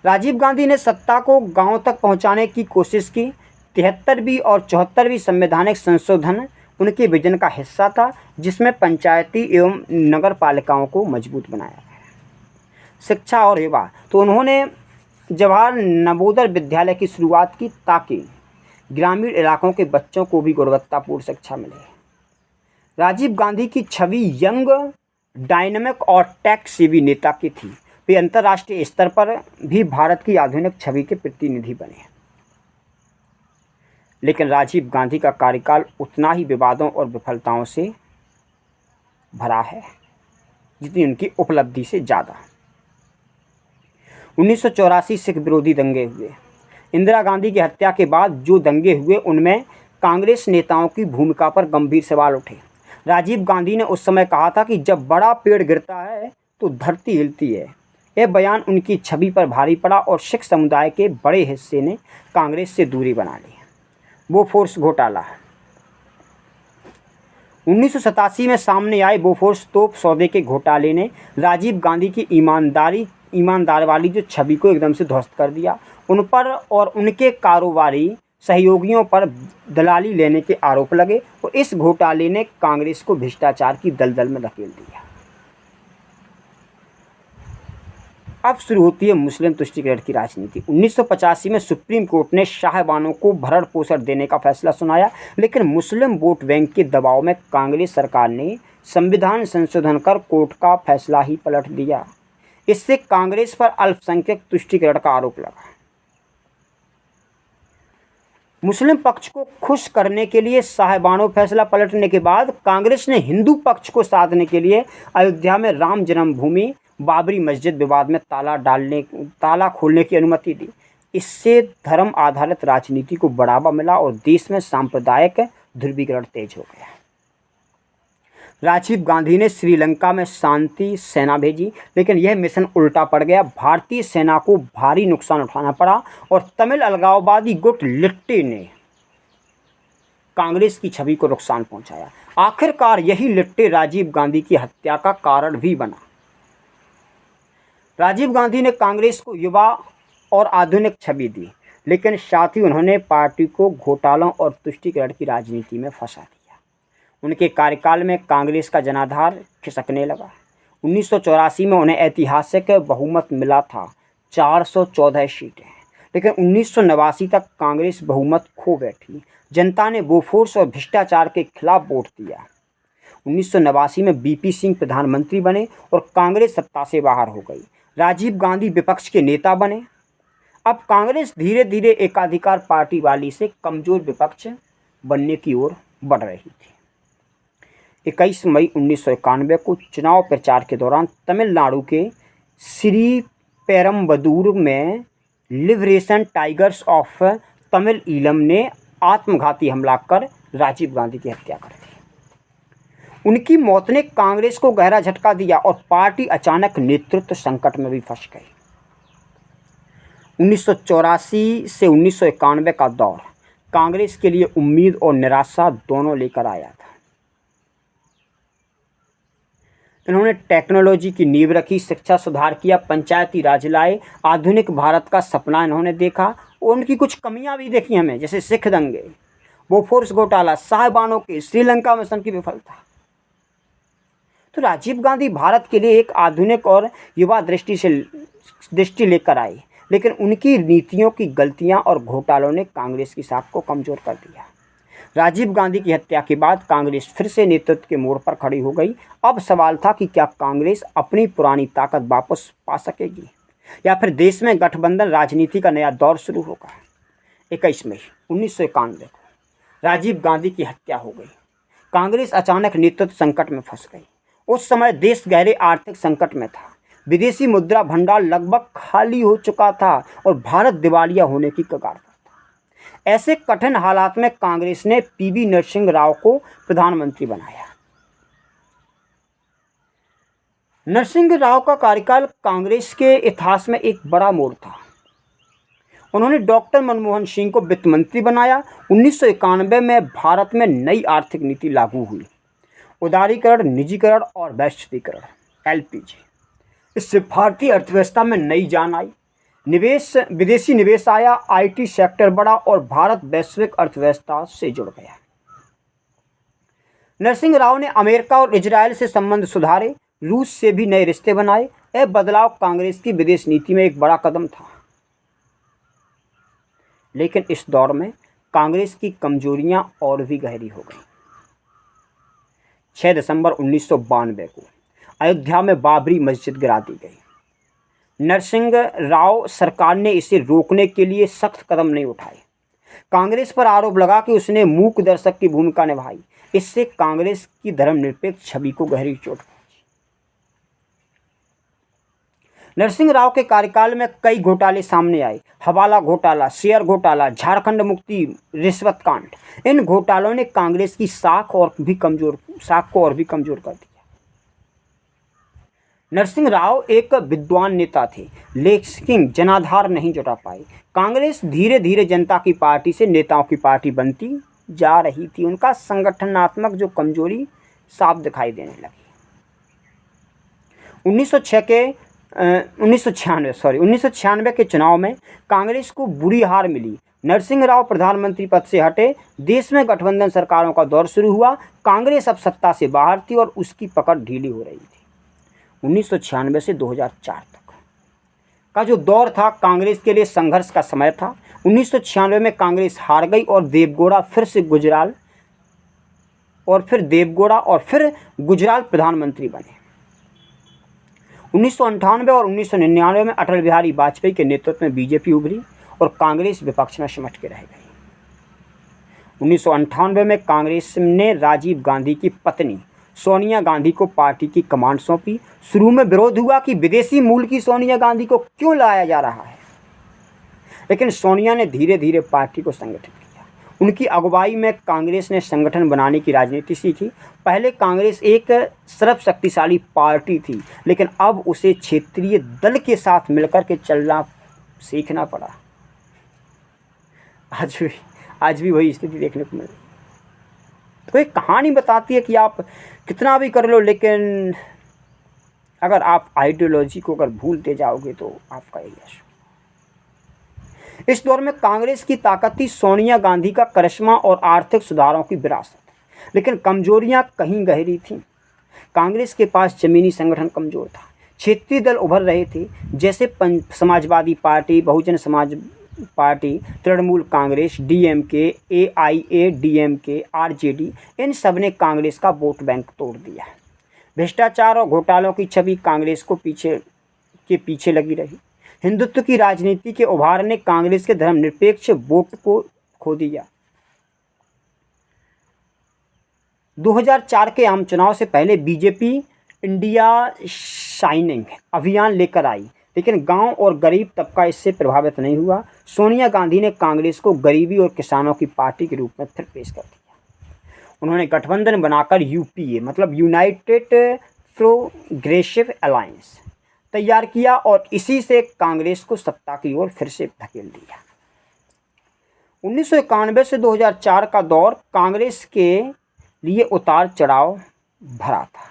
राजीव गांधी ने सत्ता को गांव तक पहुंचाने की कोशिश की। 73वीं और 74वीं संवैधानिक संशोधन उनके विजन का हिस्सा था, जिसमें पंचायती एवं नगर पालिकाओं को मजबूत बनाया। शिक्षा और युवा, तो उन्होंने जवाहर नवोदय विद्यालय की शुरुआत की ताकि ग्रामीण इलाकों के बच्चों को भी गुणवत्तापूर्ण शिक्षा मिले। राजीव गांधी की छवि यंग, डायनामिक और टेक सेवी नेता की थी। वे अंतर्राष्ट्रीय स्तर पर भी भारत की आधुनिक छवि के प्रतिनिधि बने। लेकिन राजीव गांधी का कार्यकाल उतना ही विवादों और विफलताओं से भरा है जितनी उनकी उपलब्धि से ज़्यादा। 1984 सिख विरोधी दंगे हुए। इंदिरा गांधी की हत्या के बाद जो दंगे हुए, उनमें कांग्रेस नेताओं की भूमिका पर गंभीर सवाल उठे। राजीव गांधी ने उस समय कहा था कि जब बड़ा पेड़ गिरता है तो धरती हिलती है। यह बयान उनकी छवि पर भारी पड़ा और सिख समुदाय के बड़े हिस्से ने कांग्रेस से दूरी बना ली। बोफोर्स घोटाला। 1987 में सामने आए बोफोर्स तोप सौदे के घोटाले ने राजीव गांधी की ईमानदार वाली जो छवि को एकदम से ध्वस्त कर दिया। उन पर और उनके कारोबारी सहयोगियों पर दलाली लेने के आरोप लगे और इस घोटाले ने कांग्रेस को भ्रष्टाचार की दलदल में धकेल दिया। अब शुरू होती है मुस्लिम तुष्टीकरण की राजनीति। 1985 में सुप्रीम कोर्ट ने साहिबानों को भरण पोषण देने का फैसला सुनाया, लेकिन मुस्लिम वोट बैंक के दबाव में कांग्रेस सरकार ने संविधान संशोधन कर कोर्ट का फैसला ही पलट दिया। इससे कांग्रेस पर अल्पसंख्यक तुष्टीकरण का आरोप लगा। मुस्लिम पक्ष को खुश करने के लिए साहिबानों फैसला पलटने के बाद कांग्रेस ने हिंदू पक्ष को साधने के लिए अयोध्या में राम जन्मभूमि, बाबरी मस्जिद विवाद में ताला खोलने की अनुमति दी। इससे धर्म आधारित राजनीति को बढ़ावा मिला और देश में सांप्रदायिक ध्रुवीकरण तेज हो गया। राजीव गांधी ने श्रीलंका में शांति सेना भेजी, लेकिन यह मिशन उल्टा पड़ गया। भारतीय सेना को भारी नुकसान उठाना पड़ा और तमिल अलगाववादी गुट लिट्टे ने कांग्रेस की छवि को नुकसान पहुंचाया। आखिरकार यही लिट्टे राजीव गांधी की हत्या का कारण भी बना। राजीव गांधी ने कांग्रेस को युवा और आधुनिक छवि दी, लेकिन साथ ही उन्होंने पार्टी को घोटालों और तुष्टीकरण की राजनीति में फंसा दिया। उनके कार्यकाल में कांग्रेस का जनाधार खिसकने लगा। 1984 में उन्हें ऐतिहासिक बहुमत मिला था, 414 सीटें, लेकिन 1989 तक कांग्रेस बहुमत खो बैठी। जनता ने बोफोर्स और भ्रष्टाचार के खिलाफ वोट दिया। 1989 में बीपी सिंह प्रधानमंत्री बने और कांग्रेस सत्ता से बाहर हो गई। राजीव गांधी विपक्ष के नेता बने। अब कांग्रेस धीरे धीरे एकाधिकार पार्टी वाली से कमजोर विपक्ष बनने की ओर बढ़ रही थी। 21 मई 1991 को चुनाव प्रचार के दौरान तमिलनाडु के श्री पेरम्बदूर में liberation tigers of Tamil Eelam ने आत्मघाती हमला कर राजीव गांधी की हत्या कर दी। उनकी मौत ने कांग्रेस को गहरा झटका दिया और पार्टी अचानक नेतृत्व संकट में भी फंस गई। 1984 से 1991 का दौर कांग्रेस के लिए उम्मीद और निराशा दोनों लेकर आया था। इन्होंने टेक्नोलॉजी की नींव रखी, शिक्षा सुधार किया, पंचायती राज लाए, आधुनिक भारत का सपना इन्होंने देखा और उनकी कुछ कमियां भी देखी हमें, जैसे सिख दंगे, बोफोर्स घोटाला, साहिबानों के श्रीलंका मिशन की विफलता। तो राजीव गांधी भारत के लिए एक आधुनिक और युवा दृष्टि लेकर आए, लेकिन उनकी नीतियों की गलतियां और घोटालों ने कांग्रेस की साख को कमजोर कर दिया। राजीव गांधी की हत्या के बाद कांग्रेस फिर से नेतृत्व के मोड़ पर खड़ी हो गई। अब सवाल था कि क्या कांग्रेस अपनी पुरानी ताकत वापस पा सकेगी या फिर देश में गठबंधन राजनीति का नया दौर शुरू होगा। 21 मई 1991 को राजीव गांधी की हत्या हो गई। कांग्रेस अचानक नेतृत्व संकट में फंस गई। उस समय देश गहरे आर्थिक संकट में था। विदेशी मुद्रा भंडार लगभग खाली हो चुका था और भारत दिवालिया होने की कगार पर था। ऐसे कठिन हालात में कांग्रेस ने पीवी नरसिंह राव को प्रधानमंत्री बनाया। नरसिंह राव का कार्यकाल कांग्रेस के इतिहास में एक बड़ा मोड़ था। उन्होंने डॉक्टर मनमोहन सिंह को वित्त मंत्री बनाया। 1991 में भारत में नई आर्थिक नीति लागू हुई, उदारीकरण, निजीकरण और वैश्वीकरण, एलपीजी। इससे भारतीय अर्थव्यवस्था में नई जान आई। विदेशी निवेश आया, आईटी सेक्टर बढ़ा और भारत वैश्विक अर्थव्यवस्था से जुड़ गया। नरसिंह राव ने अमेरिका और इजराइल से संबंध सुधारे, रूस से भी नए रिश्ते बनाए। यह बदलाव कांग्रेस की विदेश नीति में एक बड़ा कदम था। लेकिन इस दौर में कांग्रेस की कमजोरियां और भी गहरी हो गईं। 6 दिसंबर 1992 को अयोध्या में बाबरी मस्जिद गिरा दी गई। नरसिंह राव सरकार ने इसे रोकने के लिए सख्त कदम नहीं उठाए। कांग्रेस पर आरोप लगा कि उसने मूक दर्शक की भूमिका निभाई। इससे कांग्रेस की धर्मनिरपेक्ष छवि को गहरी चोट पहुंची। नरसिंह राव के कार्यकाल में कई घोटाले सामने आए। हवाला घोटाला, शेयर घोटाला, झारखंड मुक्ति, रिश्वत कांड। इन घोटालों ने कांग्रेस की साख को और भी कमजोर कर दिया। नरसिंह राव एक विद्वान नेता थे, लेकिन जनाधार नहीं जुटा पाए। कांग्रेस धीरे धीरे जनता की पार्टी से नेताओं की पार्टी बनती जा रही थी। उनका संगठनात्मक जो कमजोरी साफ दिखाई देने लगी। 1996 के चुनाव में कांग्रेस को बुरी हार मिली। नरसिंह राव प्रधानमंत्री पद से हटे। देश में गठबंधन सरकारों का दौर शुरू हुआ। कांग्रेस अब सत्ता से बाहर थी और उसकी पकड़ ढीली हो रही थी। 1996 से 2004 तक का जो दौर था कांग्रेस के लिए संघर्ष का समय था। 1996 में कांग्रेस हार गई और देवगौड़ा और फिर गुजराल प्रधानमंत्री बने। 1998 और 1999 में अटल बिहारी वाजपेयी के नेतृत्व में बीजेपी उभरी और कांग्रेस विपक्ष में सिमट के रह गई। 1998 में कांग्रेस ने राजीव गांधी की पत्नी सोनिया गांधी को पार्टी की कमान सौंपी। शुरू में विरोध हुआ कि विदेशी मूल की सोनिया गांधी को क्यों लाया जा रहा है, लेकिन सोनिया ने धीरे धीरे पार्टी को संगठित किया। उनकी अगुवाई में कांग्रेस ने संगठन बनाने की राजनीति सीखी। पहले कांग्रेस एक सर्वशक्तिशाली पार्टी थी, लेकिन अब उसे क्षेत्रीय दल के साथ मिलकर के चलना सीखना पड़ा। आज भी वही स्थिति देखने को मिल रही। तो एक कहानी बताती है कि आप कितना भी कर लो, लेकिन अगर आप आइडियोलॉजी को अगर भूलते जाओगे तो आपका यही यश। इस दौर में कांग्रेस की ताकत थी सोनिया गांधी का करिश्मा और आर्थिक सुधारों की विरासत, लेकिन कमजोरियां कहीं गहरी थीं। कांग्रेस के पास जमीनी संगठन कमजोर था। क्षेत्रीय दल उभर रहे थे, जैसे Samajwadi party, Bahujan Samaj party, Trinamool Congress, DMK, AIADMK, RJD. इन सब ने कांग्रेस का वोट बैंक तोड़ दिया। भ्रष्टाचार और घोटालों की छवि कांग्रेस को पीछे लगी रही। हिंदुत्व की राजनीति के उभार ने कांग्रेस के धर्मनिरपेक्ष वोट को खो दिया। 2004 के आम चुनाव से पहले बीजेपी इंडिया शाइनिंग अभियान लेकर आई, लेकिन गांव और गरीब तबका इससे प्रभावित नहीं हुआ। सोनिया गांधी ने कांग्रेस को गरीबी और किसानों की पार्टी के रूप में फिर पेश कर दिया। उन्होंने गठबंधन बनाकर यूपीए मतलब यूनाइटेड प्रोग्रेसिव अलायंस तैयार किया और इसी से कांग्रेस को सत्ता की ओर फिर से धकेल दिया। 1991 से 2004 का दौर कांग्रेस के लिए उतार चढ़ाव भरा था।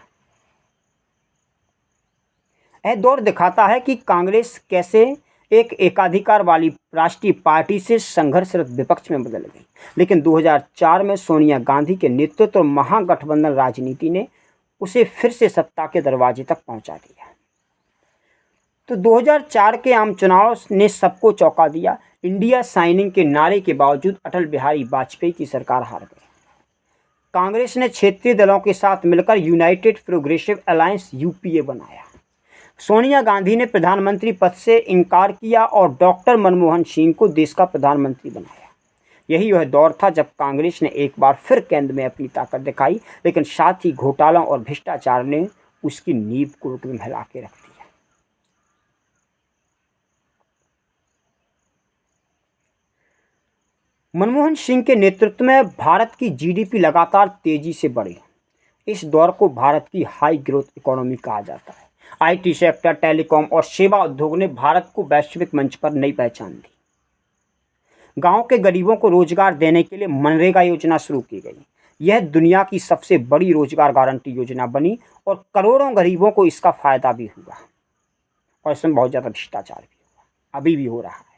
यह दौर दिखाता है कि कांग्रेस कैसे एक एकाधिकार वाली राष्ट्रीय पार्टी से संघर्षरत विपक्ष में बदल गई। लेकिन 2004 में सोनिया गांधी के नेतृत्व और महागठबंधन राजनीति ने उसे फिर से सत्ता के दरवाजे तक पहुंचा दिया। तो 2004 के आम चुनाव ने सबको चौंका दिया। इंडिया साइनिंग के नारे के बावजूद अटल बिहारी वाजपेयी की सरकार हार गई। कांग्रेस ने क्षेत्रीय दलों के साथ मिलकर यूनाइटेड प्रोग्रेसिव अलायंस यूपीए बनाया। सोनिया गांधी ने प्रधानमंत्री पद से इनकार किया और डॉक्टर मनमोहन सिंह को देश का प्रधानमंत्री बनाया। यही वह दौर था जब कांग्रेस ने एक बार फिर केंद्र में अपनी ताकत दिखाई, लेकिन साथ ही घोटालों और भ्रष्टाचार ने उसकी नींव को हिला के रख दिया। मनमोहन सिंह के नेतृत्व में भारत की जीडीपी लगातार तेजी से बढ़ी। इस दौर को भारत की हाई ग्रोथ इकोनॉमी कहा जाता है। आईटी सेक्टर, टेलीकॉम और सेवा उद्योग ने भारत को वैश्विक मंच पर नई पहचान दी। गांव के गरीबों को रोजगार देने के लिए मनरेगा योजना शुरू की गई। यह दुनिया की सबसे बड़ी रोजगार गारंटी योजना बनी और करोड़ों गरीबों को इसका फायदा भी हुआ। और इसमें बहुत ज़्यादा भ्रष्टाचार भी हुआ, अभी भी हो रहा है।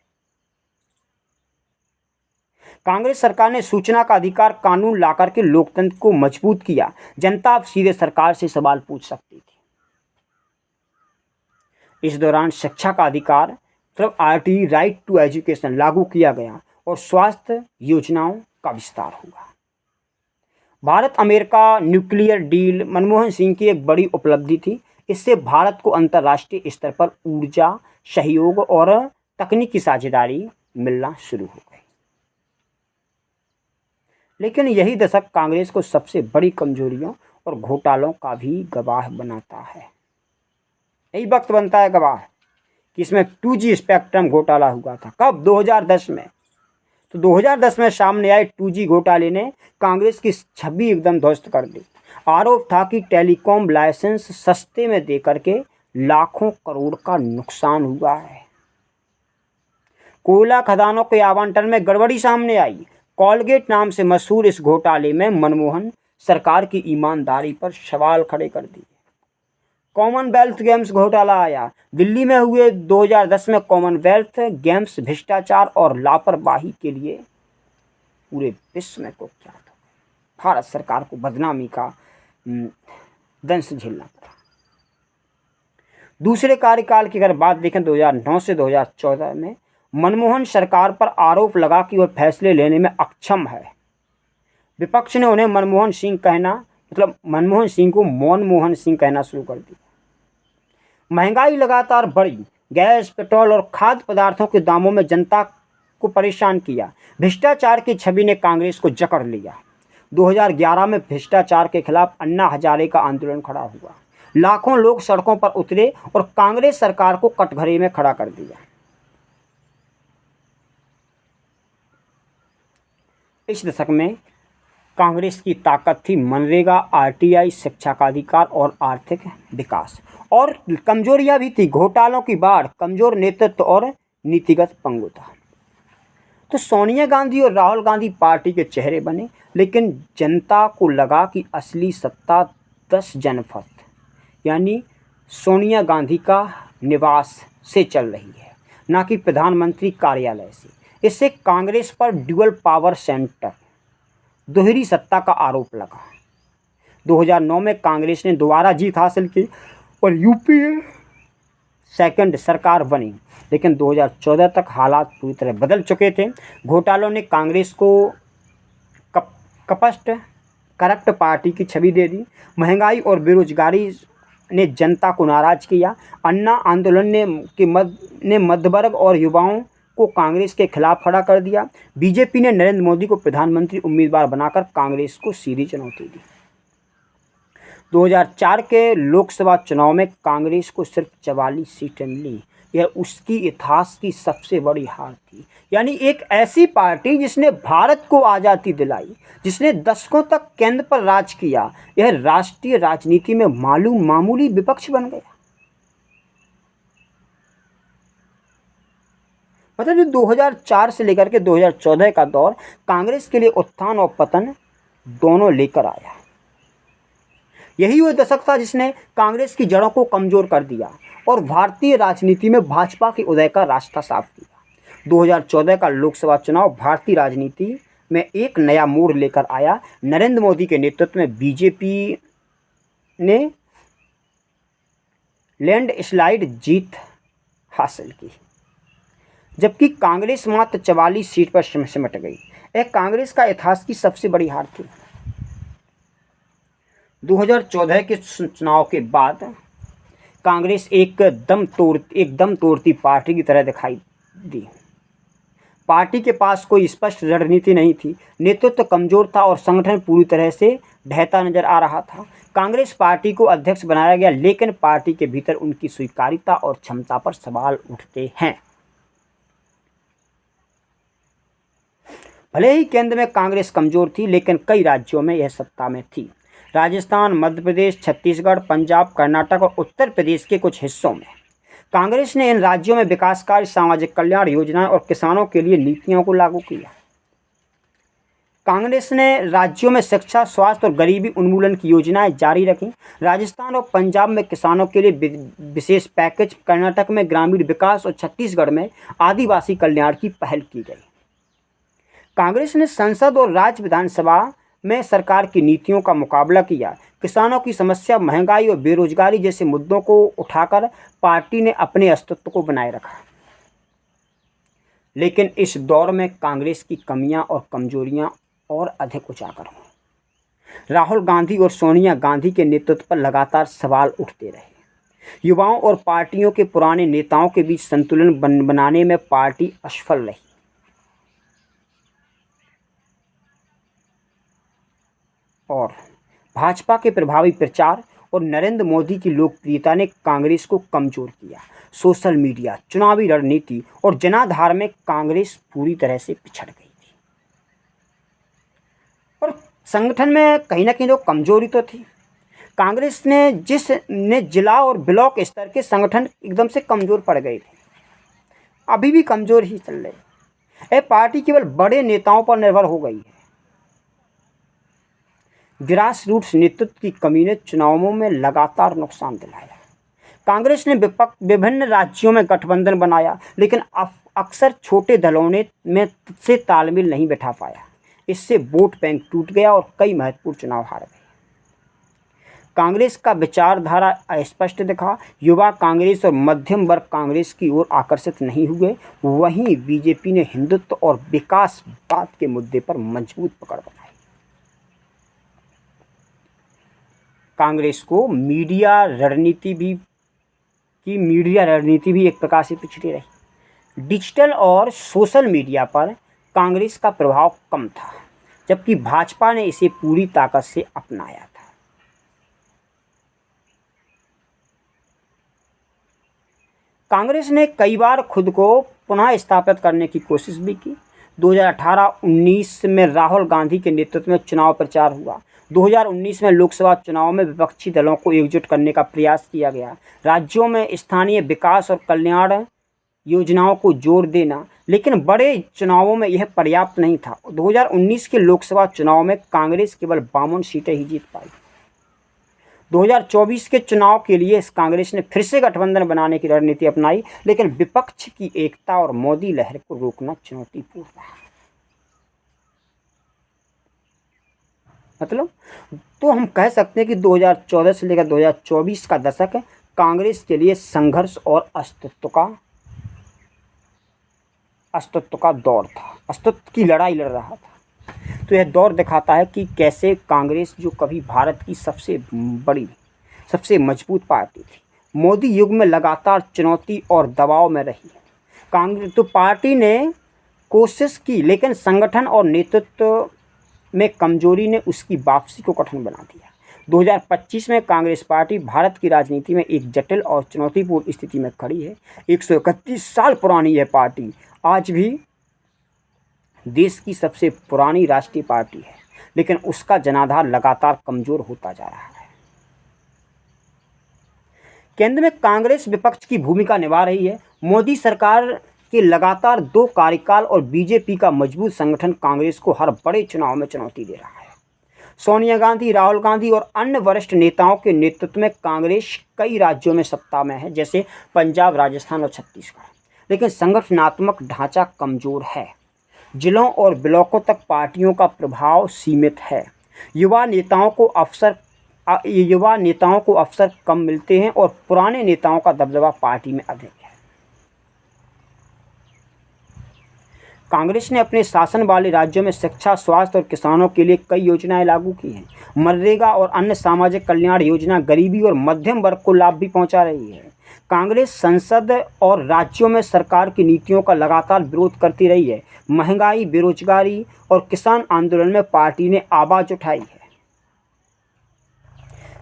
कांग्रेस सरकार ने सूचना का अधिकार कानून लाकर के लोकतंत्र को मजबूत किया। जनता अब सीधे सरकार से सवाल पूछ सकती थी। इस दौरान शिक्षा का अधिकार मतलब आरटी राइट टू एजुकेशन लागू किया गया और स्वास्थ्य योजनाओं का विस्तार हुआ। Bharat America nuclear deal Manmohan Singh की एक बड़ी उपलब्धि थी। इससे भारत को अंतर्राष्ट्रीय स्तर पर ऊर्जा सहयोग और तकनीकी साझेदारी मिलना शुरू हो गई। लेकिन यही दशक कांग्रेस को सबसे बड़ी कमजोरियों और घोटालों का भी गवाह बनाता है। यही वक्त बनता है गवाह कि इसमें 2G स्पेक्ट्रम घोटाला हुआ था। कब? 2010 में। तो 2010 में सामने आए 2G घोटाले ने कांग्रेस की छवि एकदम ध्वस्त कर दी। आरोप था कि टेलीकॉम लाइसेंस सस्ते में देकर के लाखों करोड़ का नुकसान हुआ है। कोयला खदानों के आवंटन में गड़बड़ी सामने आई। कॉलगेट नाम से मशहूर इस घोटाले में मनमोहन सरकार की ईमानदारी पर सवाल खड़े कर दिए। कॉमनवेल्थ गेम्स घोटाला आया। दिल्ली में हुए 2010 में कॉमनवेल्थ गेम्स भ्रष्टाचार और लापरवाही के लिए पूरे विश्व में कुख्यात हो गए। भारत सरकार को बदनामी का दंश झेलना पड़ा। दूसरे कार्यकाल की अगर बात देखें 2009 से 2014 में मनमोहन सरकार पर आरोप लगा कि वह फैसले लेने में अक्षम है। विपक्ष ने उन्हें मनमोहन सिंह को मनमोहन सिंह कहना शुरू कर दिया। महंगाई लगातार बढ़ी। गैस, पेट्रोल और खाद्य पदार्थों के दामों में जनता को परेशान किया। भ्रष्टाचार की छवि ने कांग्रेस को जकड़ लिया। 2011 में भ्रष्टाचार के खिलाफ अन्ना हजारे का आंदोलन खड़ा हुआ। लाखों लोग सड़कों पर उतरे और कांग्रेस सरकार को कटघरे में खड़ा कर दिया। इस दशक में कांग्रेस की ताकत थी मनरेगा, आरटीआई, शिक्षा का अधिकार और आर्थिक विकास। और कमजोरियां भी थी, घोटालों की बाढ़, कमजोर नेतृत्व और नीतिगत पंगुता। तो सोनिया गांधी और राहुल गांधी पार्टी के चेहरे बने, लेकिन जनता को लगा कि असली सत्ता 10 जनपद यानी सोनिया गांधी का निवास से चल रही है, ना कि प्रधानमंत्री कार्यालय से। इससे कांग्रेस पर ड्यूअल पावर सेंटर, दोहरी सत्ता का आरोप लगा। 2009 में कांग्रेस ने दोबारा जीत हासिल की और यूपीए सेकंड सरकार बनी, लेकिन 2014 तक हालात पूरी तरह बदल चुके थे। घोटालों ने कांग्रेस को कपस्ट करप्ट पार्टी की छवि दे दी। महंगाई और बेरोजगारी ने जनता को नाराज किया। अन्ना आंदोलन ने मध्य वर्ग और युवाओं को कांग्रेस के खिलाफ खड़ा कर दिया। बीजेपी ने नरेंद्र मोदी को प्रधानमंत्री उम्मीदवार बनाकर कांग्रेस को सीधी चुनौती दी। 2004 के लोकसभा चुनाव में कांग्रेस को सिर्फ 44 सीटें मिली। यह उसकी इतिहास की सबसे बड़ी हार थी। यानी एक ऐसी पार्टी जिसने भारत को आज़ादी दिलाई, जिसने दशकों तक केंद्र पर राज किया, यह राष्ट्रीय राजनीति में मामूली विपक्ष बन गया। मतलब जो 2004 से लेकर के 2014 का दौर कांग्रेस के लिए उत्थान और पतन दोनों लेकर आया। यही वो दशक था जिसने कांग्रेस की जड़ों को कमजोर कर दिया और भारतीय राजनीति में भाजपा के उदय का रास्ता साफ किया। 2014 का लोकसभा चुनाव भारतीय राजनीति में एक नया मोड़ लेकर आया। नरेंद्र मोदी के नेतृत्व में बीजेपी ने लैंडस्लाइड जीत हासिल की, जबकि कांग्रेस मात्र 44 सीट पर सिमट गई। यह कांग्रेस का इतिहास की सबसे बड़ी हार थी। 2014 के चुनाव के बाद कांग्रेस एक दम तोड़ती पार्टी की तरह दिखाई दी। पार्टी के पास कोई स्पष्ट रणनीति नहीं थी, नेतृत्व कमजोर था और संगठन पूरी तरह से ढहता नजर आ रहा था। कांग्रेस पार्टी को अध्यक्ष बनाया गया, लेकिन पार्टी के भीतर उनकी स्वीकार्यता और क्षमता पर सवाल उठते हैं। भले ही केंद्र में कांग्रेस कमजोर थी, लेकिन कई राज्यों में यह सत्ता में थी। राजस्थान, मध्य प्रदेश, छत्तीसगढ़, पंजाब, कर्नाटक और उत्तर प्रदेश के कुछ हिस्सों में कांग्रेस ने इन राज्यों में विकास कार्य, सामाजिक कल्याण योजनाएं और किसानों के लिए नीतियों को लागू किया। कांग्रेस ने राज्यों में शिक्षा, स्वास्थ्य और गरीबी उन्मूलन की योजनाएं जारी रखी। राजस्थान और पंजाब में किसानों के लिए विशेष पैकेज, कर्नाटक में ग्रामीण विकास और छत्तीसगढ़ में आदिवासी कल्याण की पहल की गई। कांग्रेस ने संसद और राज्य विधानसभा में सरकार की नीतियों का मुकाबला किया। किसानों की समस्या, महंगाई और बेरोजगारी जैसे मुद्दों को उठाकर पार्टी ने अपने अस्तित्व को बनाए रखा। लेकिन इस दौर में कांग्रेस की कमियां और कमजोरियां और अधिक उजागर हुई। राहुल गांधी और सोनिया गांधी के नेतृत्व पर लगातार सवाल उठते रहे। युवाओं और पार्टियों के पुराने नेताओं के बीच संतुलन बनाने में पार्टी असफल रही। और भाजपा के प्रभावी प्रचार और नरेंद्र मोदी की लोकप्रियता ने कांग्रेस को कमजोर किया। सोशल मीडिया, चुनावी रणनीति और जनाधार में कांग्रेस पूरी तरह से पिछड़ गई थी। और संगठन में कहीं ना कहीं तो कमजोरी तो थी। कांग्रेस ने जिला और ब्लॉक स्तर के संगठन एकदम से कमजोर पड़ गए थे, अभी भी कमजोर ही चल रहे। यह पार्टी केवल बड़े नेताओं पर निर्भर हो गई है। ग्रास रूट्स नेतृत्व की कमी ने चुनावों में लगातार नुकसान दिलाया। कांग्रेस ने विभिन्न राज्यों में गठबंधन बनाया, लेकिन अक्सर छोटे दलों में से तालमेल नहीं बैठा पाया। इससे वोट बैंक टूट गया और कई महत्वपूर्ण चुनाव हार गए। कांग्रेस का विचारधारा अस्पष्ट दिखा। युवा कांग्रेस और मध्यम वर्ग कांग्रेस की ओर आकर्षित नहीं हुए। वहीं बीजेपी ने हिंदुत्व और विकासवाद के मुद्दे पर मजबूत पकड़ बनाई। कांग्रेस को मीडिया रणनीति भी एक प्रकार से पिछड़ी रही। डिजिटल और सोशल मीडिया पर कांग्रेस का प्रभाव कम था, जबकि भाजपा ने इसे पूरी ताकत से अपनाया था। कांग्रेस ने कई बार खुद को पुनः स्थापित करने की कोशिश भी की। 2018-19 में राहुल गांधी के नेतृत्व में चुनाव प्रचार हुआ। 2019 में लोकसभा चुनाव में विपक्षी दलों को एकजुट करने का प्रयास किया गया। राज्यों में स्थानीय विकास और कल्याण योजनाओं को जोर देना, लेकिन बड़े चुनावों में यह पर्याप्त नहीं था। 2019 के लोकसभा चुनाव में कांग्रेस केवल 52 सीटें ही जीत पाई। 2024 के चुनाव के लिए इस कांग्रेस ने फिर से गठबंधन बनाने की रणनीति अपनाई, लेकिन विपक्ष की एकता और मोदी लहर को रोकना चुनौतीपूर्ण रहा। मतलब तो हम कह सकते हैं कि 2014 से लेकर 2024 का दशक कांग्रेस के लिए संघर्ष और अस्तित्व का दौर था, अस्तित्व की लड़ाई लड़ रहा था। तो यह दौर दिखाता है कि कैसे कांग्रेस, जो कभी भारत की सबसे बड़ी, सबसे मजबूत पार्टी थी, मोदी युग में लगातार चुनौती और दबाव में रही। कांग्रेस तो पार्टी ने कोशिश की, लेकिन संगठन और नेतृत्व में कमजोरी ने उसकी वापसी को कठिन बना दिया। 2025 में कांग्रेस पार्टी भारत की राजनीति में एक जटिल और चुनौतीपूर्ण स्थिति में खड़ी है। 131 साल पुरानी यह पार्टी आज भी देश की सबसे पुरानी राष्ट्रीय पार्टी है, लेकिन उसका जनाधार लगातार कमजोर होता जा रहा है। केंद्र में कांग्रेस विपक्ष की भूमिका निभा रही है। मोदी सरकार के लगातार 2 कार्यकाल और बीजेपी का मजबूत संगठन कांग्रेस को हर बड़े चुनाव में चुनौती दे रहा है। सोनिया गांधी, राहुल गांधी और अन्य वरिष्ठ नेताओं के नेतृत्व में कांग्रेस कई राज्यों में सत्ता में है, जैसे पंजाब, राजस्थान और छत्तीसगढ़, लेकिन संगठनात्मक ढांचा कमजोर है। जिलों और ब्लॉकों तक पार्टियों का प्रभाव सीमित है। युवा नेताओं को अवसर कम मिलते हैं और पुराने नेताओं का दबदबा पार्टी में अधिक है। कांग्रेस ने अपने शासन वाले राज्यों में शिक्षा, स्वास्थ्य और किसानों के लिए कई योजनाएं लागू की हैं। मनरेगा और अन्य सामाजिक कल्याण योजना गरीबी और मध्यम वर्ग को लाभ भी पहुंचा रही है। कांग्रेस संसद और राज्यों में सरकार की नीतियों का लगातार विरोध करती रही है। महंगाई, बेरोजगारी और किसान आंदोलन में पार्टी ने आवाज उठाई है।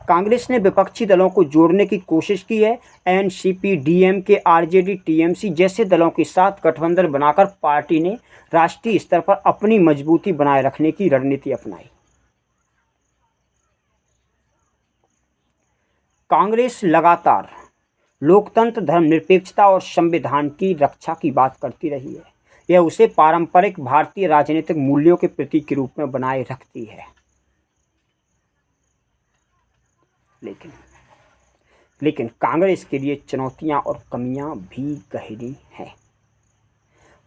कांग्रेस ने विपक्षी दलों को जोड़ने की कोशिश की है। एनसीपी, डीएमके, आरजेडी, टीएमसी जैसे दलों के साथ गठबंधन बनाकर पार्टी ने राष्ट्रीय स्तर पर अपनी मजबूती बनाए रखने की रणनीति अपनाई। कांग्रेस लगातार लोकतंत्र, धर्मनिरपेक्षता और संविधान की रक्षा की बात करती रही है। यह उसे पारंपरिक भारतीय राजनीतिक मूल्यों के प्रतीक के रूप में बनाए रखती है। लेकिन कांग्रेस के लिए चुनौतियां और कमियां भी गहरी हैं।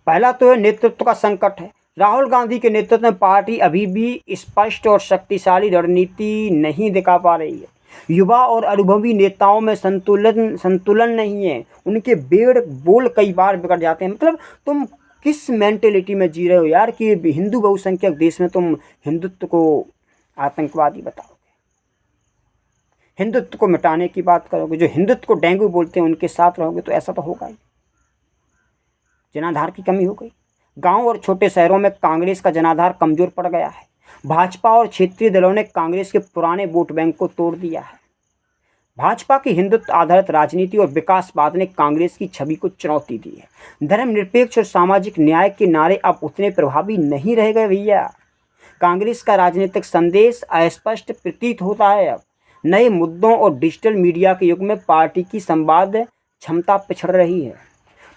पहला तो है नेतृत्व का संकट है। राहुल गांधी के नेतृत्व में पार्टी अभी भी स्पष्ट और शक्तिशाली रणनीति नहीं दिखा पा रही है। युवा और अनुभवी नेताओं में संतुलन नहीं है। उनके बोल कई बार बिगड़ जाते हैं। मतलब तुम किस मेंटेलिटी में जी रहे हो यार कि हिंदू बहुसंख्यक देश में तुम हिंदुत्व को आतंकवादी बताओगे, हिंदुत्व को मिटाने की बात करोगे, जो हिंदुत्व को डेंगू बोलते हैं उनके साथ रहोगे, तो ऐसा तो होगा ही। जनाधार की कमी हो गई। गांव और छोटे शहरों में कांग्रेस का जनाधार कमजोर पड़ गया है। भाजपा और क्षेत्रीय दलों ने कांग्रेस के पुराने वोट बैंक को तोड़ दिया है। भाजपा की हिंदुत्व आधारित राजनीति और विकासवाद ने कांग्रेस की छवि को चुनौती दी है। धर्मनिरपेक्ष और सामाजिक न्याय के नारे अब उतने प्रभावी नहीं रह गए भैया। कांग्रेस का राजनीतिक संदेश अस्पष्ट प्रतीत होता है। अब नए मुद्दों और डिजिटल मीडिया के युग में पार्टी की संवाद क्षमता पिछड़ रही है।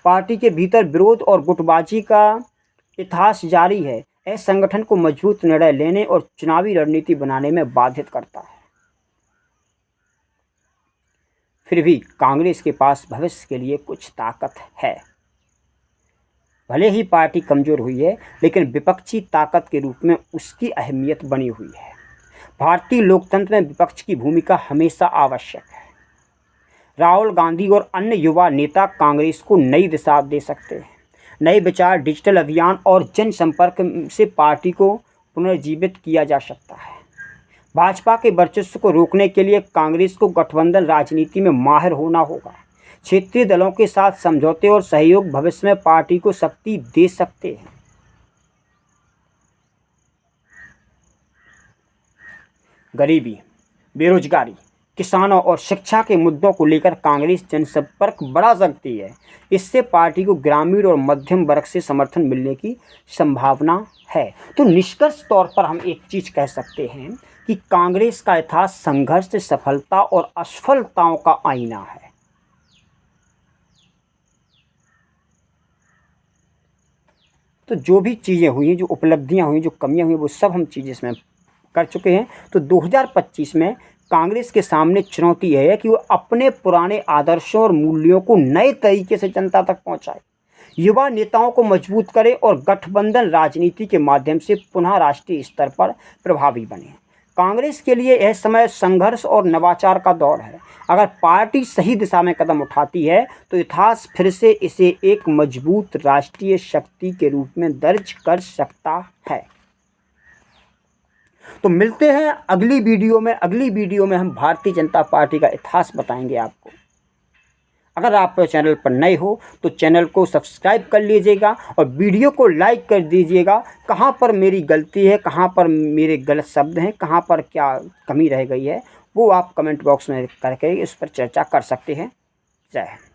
पार्टी के भीतर विरोध और गुटबाजी का इतिहास जारी है। यह संगठन को मजबूत निर्णय लेने और चुनावी रणनीति बनाने में बाधित करता है। फिर भी कांग्रेस के पास भविष्य के लिए कुछ ताकत है। भले ही पार्टी कमजोर हुई है, लेकिन विपक्षी ताकत के रूप में उसकी अहमियत बनी हुई है। भारतीय लोकतंत्र में विपक्ष की भूमिका हमेशा आवश्यक है। राहुल गांधी और अन्य युवा नेता कांग्रेस को नई दिशा दे सकते हैं। नए विचार, डिजिटल अभियान और जनसंपर्क से पार्टी को पुनर्जीवित किया जा सकता है। भाजपा के वर्चस्व को रोकने के लिए कांग्रेस को गठबंधन राजनीति में माहिर होना होगा। क्षेत्रीय दलों के साथ समझौते और सहयोग भविष्य में पार्टी को शक्ति दे सकते हैं। गरीबी, बेरोजगारी किसानों और शिक्षा के मुद्दों को लेकर कांग्रेस जनसंपर्क बढ़ा सकती है। इससे पार्टी को ग्रामीण और मध्यम वर्ग से समर्थन मिलने की संभावना है। तो निष्कर्ष तौर पर हम एक चीज़ कह सकते हैं कि कांग्रेस का इतिहास संघर्ष, सफलता और असफलताओं का आईना है। तो जो भी चीज़ें हुई, जो उपलब्धियां हुई, जो कमियां हुई, वो सब हम चीज़ें इसमें कर चुके हैं। तो 2025 में कांग्रेस के सामने चुनौती है कि वो अपने पुराने आदर्शों और मूल्यों को नए तरीके से जनता तक पहुंचाए, युवा नेताओं को मजबूत करे और गठबंधन राजनीति के माध्यम से पुनः राष्ट्रीय स्तर पर प्रभावी बने। कांग्रेस के लिए यह समय संघर्ष और नवाचार का दौर है। अगर पार्टी सही दिशा में कदम उठाती है तो इतिहास फिर से इसे एक मजबूत राष्ट्रीय शक्ति के रूप में दर्ज कर सकता है। तो मिलते हैं अगली वीडियो में। अगली वीडियो में हम भारतीय जनता पार्टी का इतिहास बताएंगे आपको। अगर आप चैनल पर नए हो तो चैनल को सब्सक्राइब कर लीजिएगा और वीडियो को लाइक कर दीजिएगा। कहाँ पर मेरी गलती है, कहाँ पर मेरे गलत शब्द हैं, कहाँ पर क्या कमी रह गई है, वो आप कमेंट बॉक्स में करके इस पर चर्चा कर सकते हैं। जय हिंद।